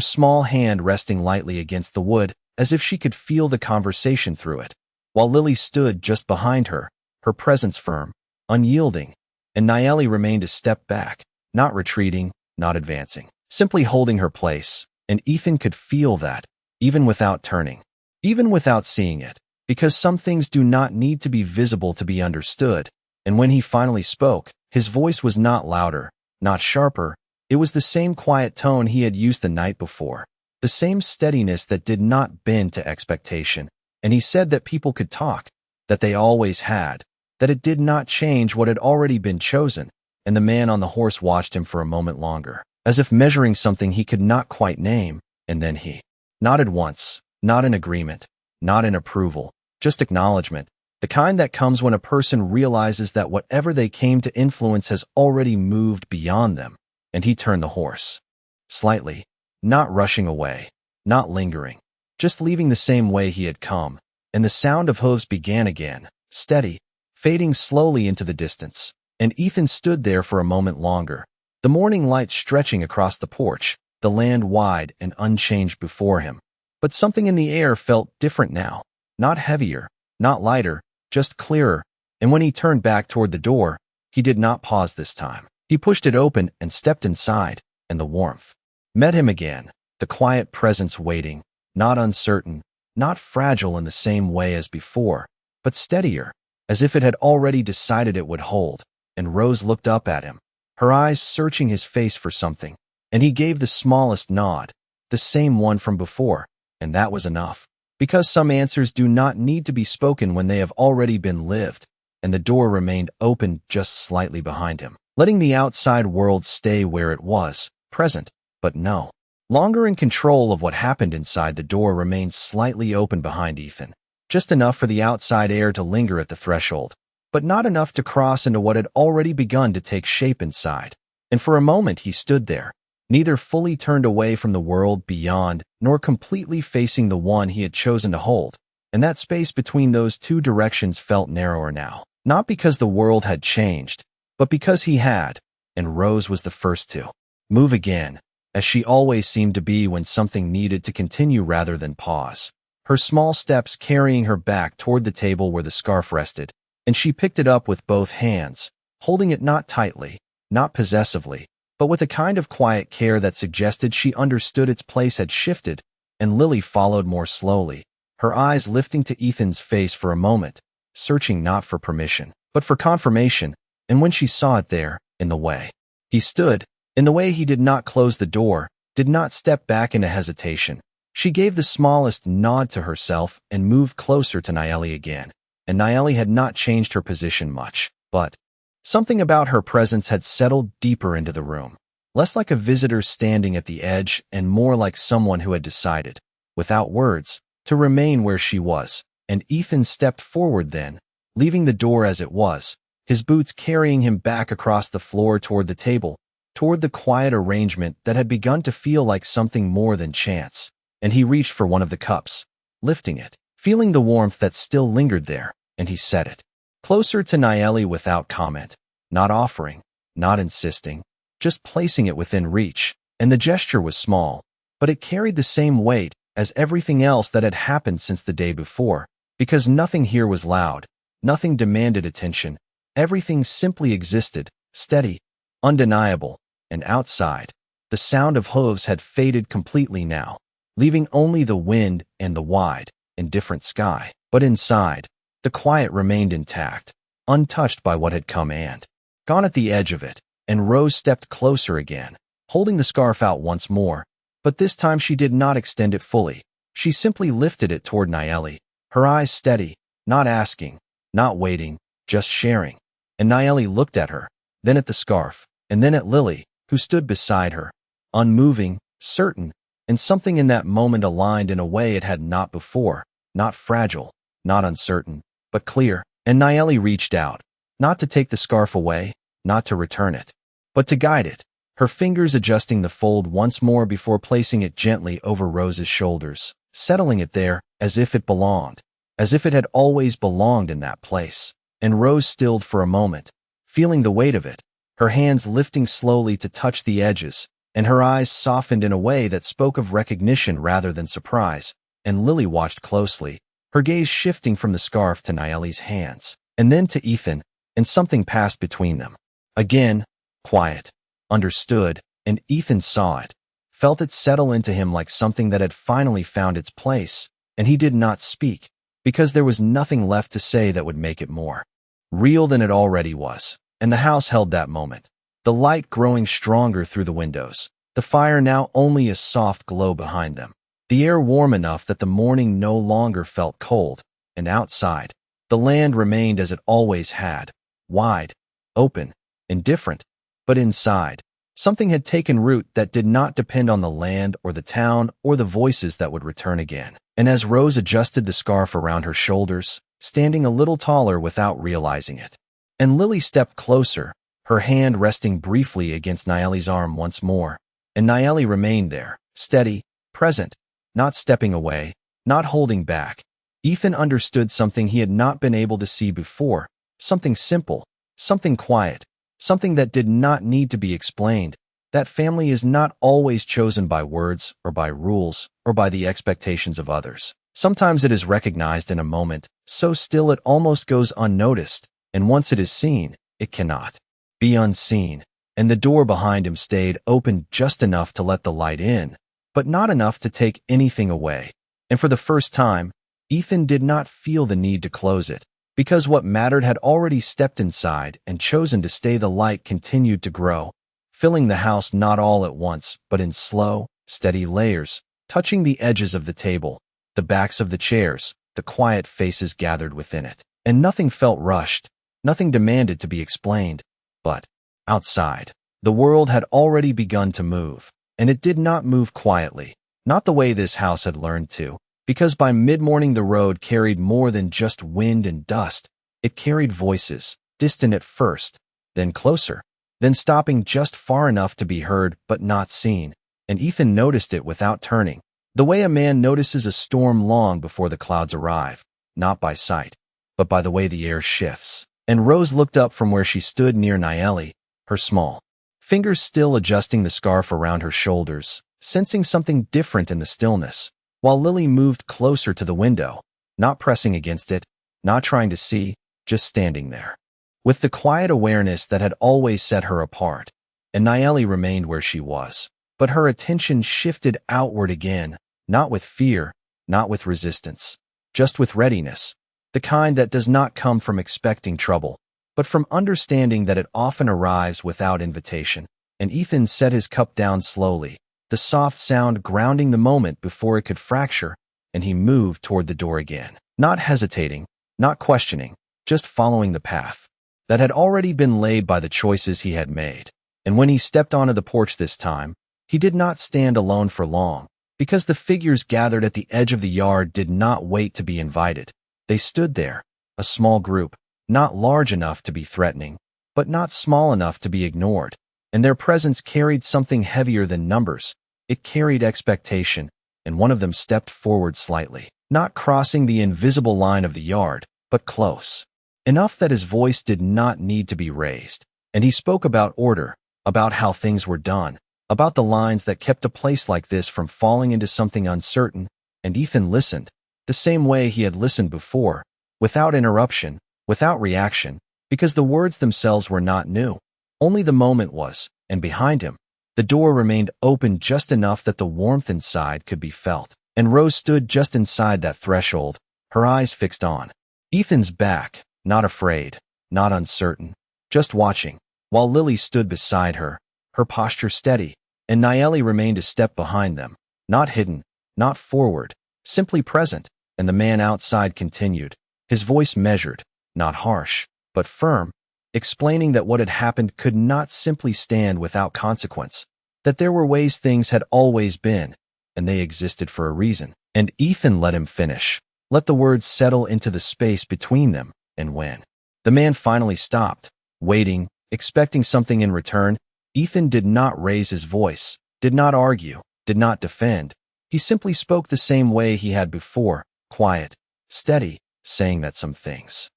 Speaker 1: small hand resting lightly against the wood, as if she could feel the conversation through it, while Lily stood just behind her, her presence firm, unyielding, and Nieli remained a step back, not retreating, not advancing, simply holding her place. And Ethan could feel that, even without turning, even without seeing it, because some things do not need to be visible to be understood. And when he finally spoke, his voice was not louder, not sharper. It was the same quiet tone he had used the night before, the same steadiness that did not bend to expectation. And he said that people could talk, that they always had, that it did not change what had already been chosen. And the man on the horse watched him for a moment longer, as if measuring something he could not quite name, and then he nodded once, not in agreement, not in approval, just acknowledgement, the kind that comes when a person realizes that whatever they came to influence has already moved beyond them. And he turned the horse, slightly, not rushing away, not lingering, just leaving the same way he had come, and the sound of hooves began again, steady, fading slowly into the distance. And Ethan stood there for a moment longer, the morning light stretching across the porch, the land wide and unchanged before him. But something in the air felt different now, not heavier, not lighter, just clearer. And when he turned back toward the door, he did not pause this time. He pushed it open and stepped inside, and the warmth met him again, the quiet presence waiting, not uncertain, not fragile in the same way as before, but steadier, as if it had already decided it would hold. And Rose looked up at him, her eyes searching his face for something, and he gave the smallest nod, the same one from before, and that was enough. Because some answers do not need to be spoken when they have already been lived. And the door remained open just slightly behind him, letting the outside world stay where it was, present, but no longer in control of what happened inside. The door remained slightly open behind Ethan, just enough for the outside air to linger at the threshold, but not enough to cross into what had already begun to take shape inside. And for a moment he stood there, neither fully turned away from the world beyond, nor completely facing the one he had chosen to hold. And that space between those two directions felt narrower now, not because the world had changed, but because he had, and Rose was the first to move again, as she always seemed to be when something needed to continue rather than pause. Her small steps carrying her back toward the table where the scarf rested, and she picked it up with both hands, holding it not tightly, not possessively, but with a kind of quiet care that suggested she understood its place had shifted, and Lily followed more slowly, her eyes lifting to Ethan's face for a moment, searching not for permission, but for confirmation, and when she saw it there, in the way he stood, in the way he did not close the door, did not step back into hesitation, she gave the smallest nod to herself and moved closer to Nayeli again. And Nayeli had not changed her position much, but something about her presence had settled deeper into the room, less like a visitor standing at the edge and more like someone who had decided, without words, to remain where she was. And Ethan stepped forward then, leaving the door as it was, his boots carrying him back across the floor toward the table, toward the quiet arrangement that had begun to feel like something more than chance. And he reached for one of the cups, lifting it, feeling the warmth that still lingered there, and he set it closer to Nayeli without comment, not offering, not insisting, just placing it within reach. And the gesture was small, but it carried the same weight as everything else that had happened since the day before, because nothing here was loud, nothing demanded attention, everything simply existed, steady, undeniable. And outside, the sound of hooves had faded completely now, leaving only the wind and the wide, indifferent sky. But inside, the quiet remained intact, untouched by what had come and gone at the edge of it. And Rose stepped closer again, holding the scarf out once more, but this time she did not extend it fully. She simply lifted it toward Nayeli, her eyes steady, not asking, not waiting, just sharing. And Nayeli looked at her, then at the scarf, and then at Lily, who stood beside her, unmoving, certain, and something in that moment aligned in a way it had not before, not fragile, not uncertain, but clear. And Nayeli reached out, not to take the scarf away, not to return it, but to guide it, her fingers adjusting the fold once more before placing it gently over Rose's shoulders, settling it there as if it belonged, as if it had always belonged in that place. And Rose stilled for a moment, feeling the weight of it, her hands lifting slowly to touch the edges, and her eyes softened in a way that spoke of recognition rather than surprise. And Lily watched closely, her gaze shifting from the scarf to Nayeli's hands, and then to Ethan, and something passed between them. Again, quiet, understood, and Ethan saw it, felt it settle into him like something that had finally found its place, and he did not speak, because there was nothing left to say that would make it more real than it already was. And the house held that moment, the light growing stronger through the windows, the fire now only a soft glow behind them, the air warm enough that the morning no longer felt cold. And outside, the land remained as it always had, wide, open, indifferent. But inside, something had taken root that did not depend on the land or the town or the voices that would return again. And as Rose adjusted the scarf around her shoulders, standing a little taller without realizing it, and Lily stepped closer, her hand resting briefly against Nayeli's arm once more, and Nayeli remained there, steady, present, not stepping away, not holding back. Ethan understood something he had not been able to see before, something simple, something quiet, something that did not need to be explained. That family is not always chosen by words or by rules or by the expectations of others. Sometimes it is recognized in a moment, so still it almost goes unnoticed, and once it is seen, it cannot be unseen. And the door behind him stayed open just enough to let the light in, but not enough to take anything away. And for the first time, Ethan did not feel the need to close it, because what mattered had already stepped inside and chosen to stay. The light continued to grow, filling the house not all at once, but in slow, steady layers, touching the edges of the table, the backs of the chairs, the quiet faces gathered within it. And nothing felt rushed, nothing demanded to be explained. But outside, the world had already begun to move, and it did not move quietly, not the way this house had learned to, because by mid-morning the road carried more than just wind and dust. It carried voices, distant at first, then closer, then stopping just far enough to be heard but not seen, and Ethan noticed it without turning, the way a man notices a storm long before the clouds arrive, not by sight, but by the way the air shifts. And Rose looked up from where she stood near Nayeli, her small fingers still adjusting the scarf around her shoulders, sensing something different in the stillness, while Lily moved closer to the window, not pressing against it, not trying to see, just standing there, with the quiet awareness that had always set her apart. And Nayeli remained where she was, but her attention shifted outward again, not with fear, not with resistance, just with readiness, the kind that does not come from expecting trouble, but from understanding that it often arrives without invitation. And Ethan set his cup down slowly, the soft sound grounding the moment before it could fracture, and he moved toward the door again, not hesitating, not questioning, just following the path that had already been laid by the choices he had made. And when he stepped onto the porch this time, he did not stand alone for long, because the figures gathered at the edge of the yard did not wait to be invited. They stood there, a small group, not large enough to be threatening, but not small enough to be ignored, and their presence carried something heavier than numbers. It carried expectation, and one of them stepped forward slightly, not crossing the invisible line of the yard, but close, enough that his voice did not need to be raised, and he spoke about order, about how things were done, about the lines that kept a place like this from falling into something uncertain. And Ethan listened, the same way he had listened before, without interruption, without reaction, because the words themselves were not new. Only the moment was, and behind him, the door remained open just enough that the warmth inside could be felt. And Rose stood just inside that threshold, her eyes fixed on Ethan's back, not afraid, not uncertain, just watching, while Lily stood beside her, her posture steady, and Nayeli remained a step behind them, not hidden, not forward, simply present. And the man outside continued, his voice measured, not harsh, but firm, explaining that what had happened could not simply stand without consequence, that there were ways things had always been, and they existed for a reason. And Ethan let him finish, let the words settle into the space between them. And when the man finally stopped, waiting, expecting something in return, Ethan did not raise his voice, did not argue, did not defend. He simply spoke the same way he had before, quiet, steady, saying that some things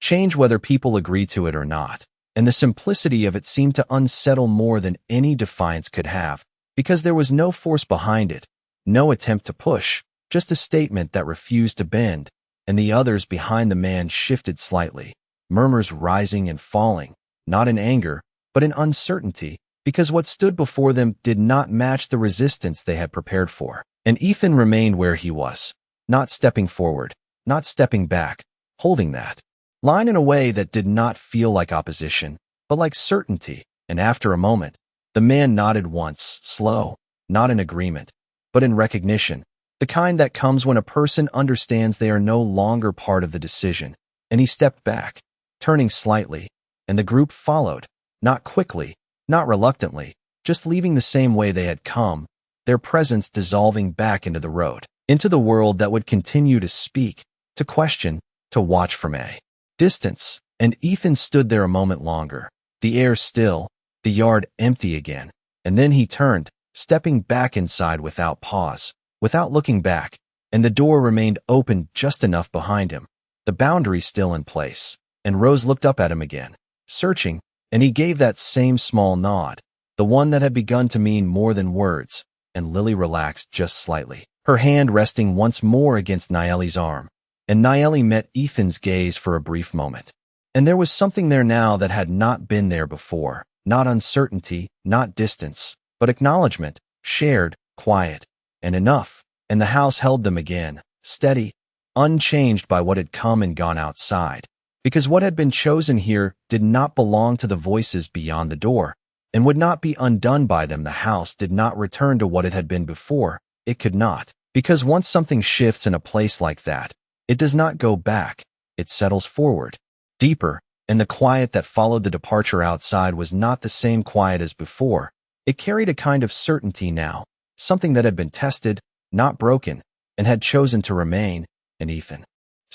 Speaker 1: change whether people agree to it or not. And the simplicity of it seemed to unsettle more than any defiance could have, because there was no force behind it, no attempt to push, just a statement that refused to bend. And the others behind the man shifted slightly, murmurs rising and falling, not in anger, but in uncertainty, because what stood before them did not match the resistance they had prepared for. And Ethan remained where he was, not stepping forward, not stepping back, holding that line in a way that did not feel like opposition, but like certainty. And after a moment, the man nodded once, slow, not in agreement, but in recognition, the kind that comes when a person understands they are no longer part of the decision. And he stepped back, turning slightly, and the group followed, not quickly, not reluctantly, just leaving the same way they had come, their presence dissolving back into the road, into the world that would continue to speak, to question, to watch from a distance. And Ethan stood there a moment longer, the air still, the yard empty again, and then he turned, stepping back inside without pause, without looking back, and the door remained open just enough behind him, the boundary still in place. And Rose looked up at him again, searching, and he gave that same small nod, the one that had begun to mean more than words. And Lily relaxed just slightly, her hand resting once more against Nayeli's arm. And Nayeli met Ethan's gaze for a brief moment. And there was something there now that had not been there before, not uncertainty, not distance, but acknowledgement, shared, quiet, and enough. And the house held them again, steady, unchanged by what had come and gone outside, because what had been chosen here did not belong to the voices beyond the door, and would not be undone by them. The house did not return to what it had been before. It could not, because once something shifts in a place like that, it does not go back, it settles forward, deeper, and the quiet that followed the departure outside was not the same quiet as before. It carried a kind of certainty now, something that had been tested, not broken, and had chosen to remain, and Ethan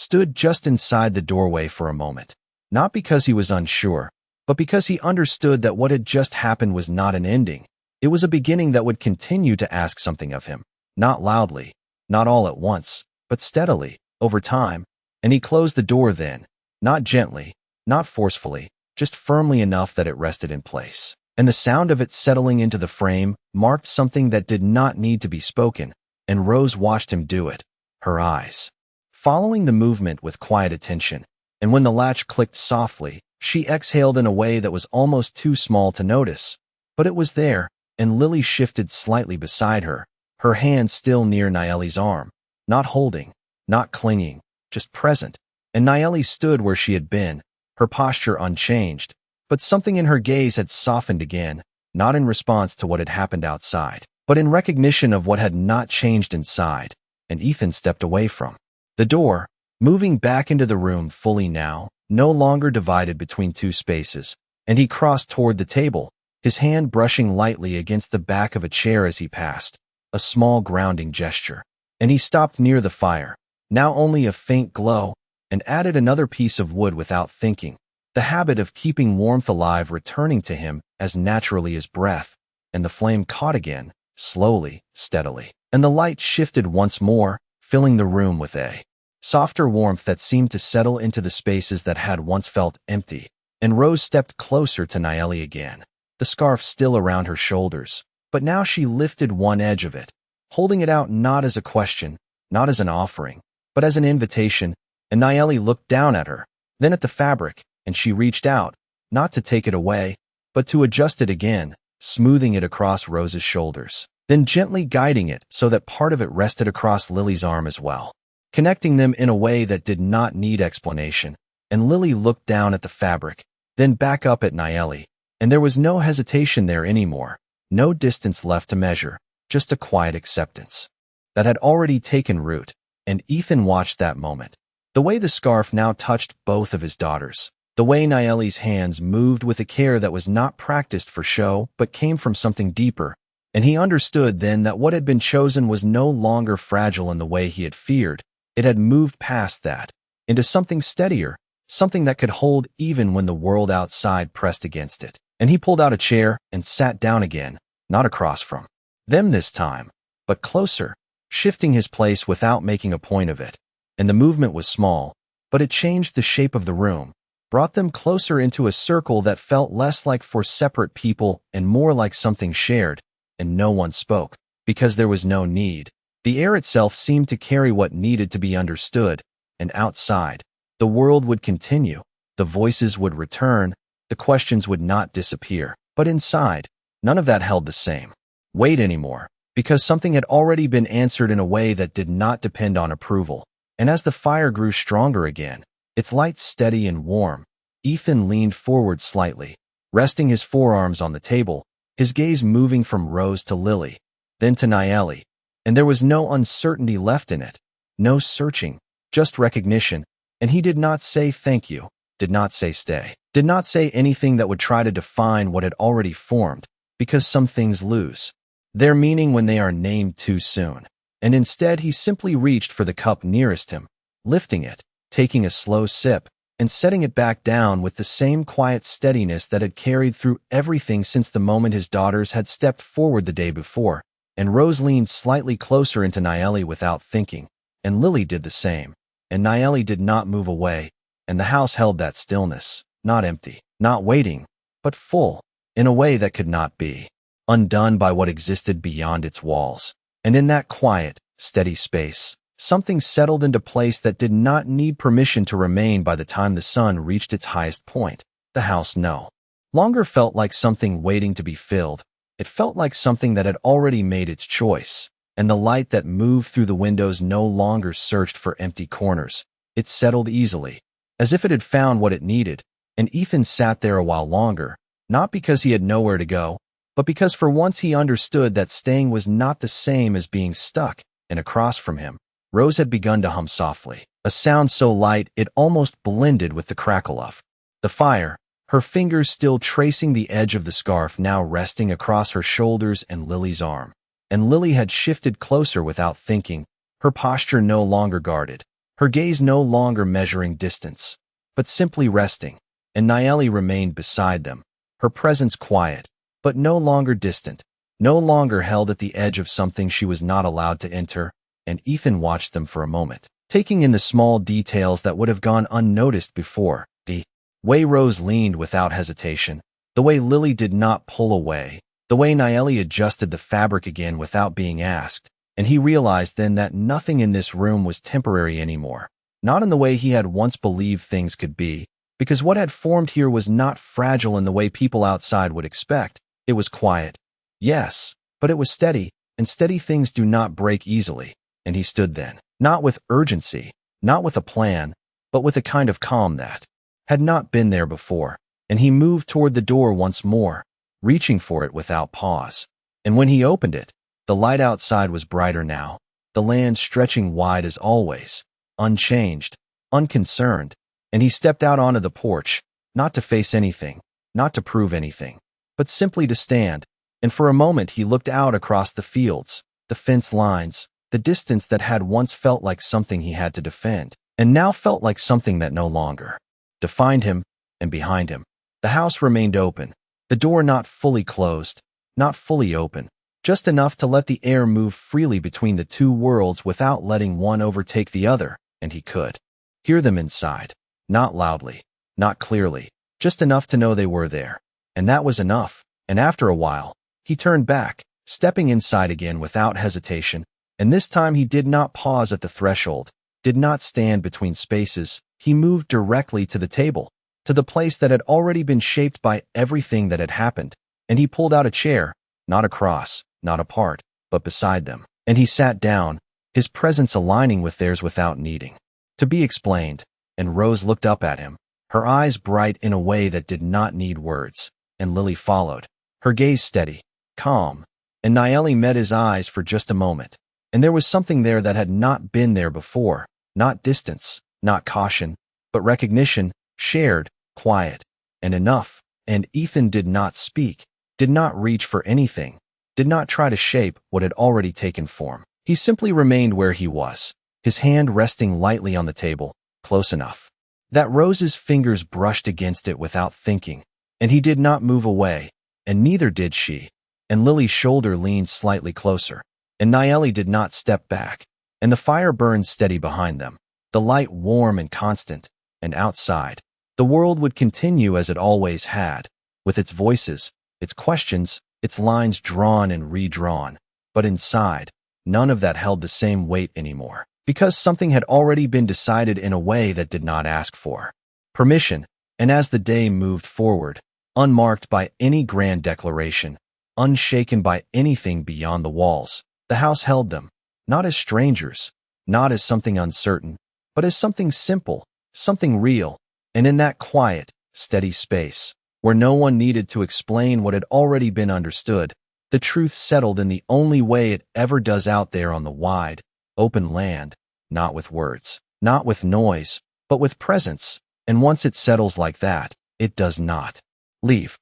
Speaker 1: stood just inside the doorway for a moment. Not because he was unsure, but because he understood that what had just happened was not an ending. It was a beginning that would continue to ask something of him, not loudly, not all at once, but steadily, over time. And he closed the door then, not gently, not forcefully, just firmly enough that it rested in place. And the sound of it settling into the frame marked something that did not need to be spoken, and Rose watched him do it, her eyes following the movement with quiet attention. And when the latch clicked softly, she exhaled in a way that was almost too small to notice. But it was there, and Lily shifted slightly beside her, her hand still near Nayeli's arm, not holding, not clinging, just present. And Nayeli stood where she had been, her posture unchanged, but something in her gaze had softened again, not in response to what had happened outside, but in recognition of what had not changed inside. And Ethan stepped away from the door, moving back into the room fully now, no longer divided between two spaces, and he crossed toward the table, his hand brushing lightly against the back of a chair as he passed, a small grounding gesture. And he stopped near the fire, now only a faint glow, and added another piece of wood without thinking, the habit of keeping warmth alive returning to him as naturally as breath. And the flame caught again, slowly, steadily, and the light shifted once more, filling the room with a softer warmth that seemed to settle into the spaces that had once felt empty. And Rose stepped closer to Nayeli again, the scarf still around her shoulders, but now she lifted one edge of it, holding it out not as a question, not as an offering, but as an invitation. And Nayeli looked down at her, then at the fabric, and she reached out, not to take it away, but to adjust it again, smoothing it across Rose's shoulders, then gently guiding it so that part of it rested across Lily's arm as well, connecting them in a way that did not need explanation. And Lily looked down at the fabric, then back up at Nayeli, and there was no hesitation there anymore, no distance left to measure, just a quiet acceptance that had already taken root. And Ethan watched that moment, the way the scarf now touched both of his daughters, the way Nayeli's hands moved with a care that was not practiced for show but came from something deeper. And he understood then that what had been chosen was no longer fragile in the way he had feared. It had moved past that, into something steadier, something that could hold even when the world outside pressed against it. And he pulled out a chair and sat down again, not across from them this time, but closer, shifting his place without making a point of it. And the movement was small, but it changed the shape of the room, brought them closer into a circle that felt less like four separate people and more like something shared. And no one spoke, because there was no need. The air itself seemed to carry what needed to be understood, and outside, the world would continue, the voices would return, the questions would not disappear. But inside, none of that held the same weight anymore, because something had already been answered in a way that did not depend on approval. And as the fire grew stronger again, its light steady and warm, Ethan leaned forward slightly, resting his forearms on the table, his gaze moving from Rose to Lily, then to Nayeli. And there was no uncertainty left in it, no searching, just recognition. And he did not say thank you, did not say stay, did not say anything that would try to define what had already formed, because some things lose their meaning when they are named too soon. And instead he simply reached for the cup nearest him, lifting it, taking a slow sip, and setting it back down with the same quiet steadiness that had carried through everything since the moment his daughters had stepped forward the day before. And Rose leaned slightly closer into Nayeli without thinking, and Lily did the same. And Nayeli did not move away, and the house held that stillness, not empty, not waiting, but full, in a way that could not be undone by what existed beyond its walls. And in that quiet, steady space, something settled into place that did not need permission to remain by the time the sun reached its highest point. The house no longer felt like something waiting to be filled. It felt like something that had already made its choice. And the light that moved through the windows no longer searched for empty corners. It settled easily, as if it had found what it needed. And Ethan sat there a while longer, not because he had nowhere to go, but because for once he understood that staying was not the same as being stuck. And across from him, Rose had begun to hum softly, a sound so light it almost blended with the crackle of the fire, her fingers still tracing the edge of the scarf now resting across her shoulders and Lily's arm. And Lily had shifted closer without thinking, her posture no longer guarded, her gaze no longer measuring distance, but simply resting, and Nayeli remained beside them, her presence quiet, but no longer distant, no longer held at the edge of something she was not allowed to enter, and Ethan watched them for a moment, taking in the small details that would have gone unnoticed before, the way Rose leaned without hesitation, the way Lily did not pull away, the way Nayeli adjusted the fabric again without being asked, and he realized then that nothing in this room was temporary anymore, not in the way he had once believed things could be, because what had formed here was not fragile in the way people outside would expect. It was quiet, yes, but it was steady, and steady things do not break easily, and he stood then, not with urgency, not with a plan, but with a kind of calm that had not been there before, and he moved toward the door once more, reaching for it without pause. And when he opened it, the light outside was brighter now, the land stretching wide as always, unchanged, unconcerned, and he stepped out onto the porch, not to face anything, not to prove anything, but simply to stand, and for a moment he looked out across the fields, the fence lines, the distance that had once felt like something he had to defend, and now felt like something that no longer defined him, and behind him, the house remained open, the door not fully closed, not fully open, just enough to let the air move freely between the two worlds without letting one overtake the other, and he could hear them inside, not loudly, not clearly, just enough to know they were there, and that was enough, and after a while, he turned back, stepping inside again without hesitation, and this time he did not pause at the threshold, did not stand between spaces, he moved directly to the table, to the place that had already been shaped by everything that had happened, and he pulled out a chair, not across, not apart, but beside them, and he sat down, his presence aligning with theirs without needing to be explained, and Rose looked up at him, her eyes bright in a way that did not need words, and Lily followed, her gaze steady, calm, and Nayeli met his eyes for just a moment, and there was something there that had not been there before, not distance, not caution, but recognition, shared, quiet, and enough, and Ethan did not speak, did not reach for anything, did not try to shape what had already taken form. He simply remained where he was, his hand resting lightly on the table, close enough that Rose's fingers brushed against it without thinking, and he did not move away, and neither did she, and Lily's shoulder leaned slightly closer, and Nayeli did not step back, and the fire burned steady behind them, the light warm and constant, and outside, the world would continue as it always had, with its voices, its questions, its lines drawn and redrawn, but inside, none of that held the same weight anymore, because something had already been decided in a way that did not ask for permission, and as the day moved forward, unmarked by any grand declaration, unshaken by anything beyond the walls, the house held them, not as strangers, not as something uncertain, but as something simple, something real, and in that quiet, steady space, where no one needed to explain what had already been understood, the truth settled in the only way it ever does out there on the wide, open land, not with words, not with noise, but with presence, and once it settles like that, it does not leave.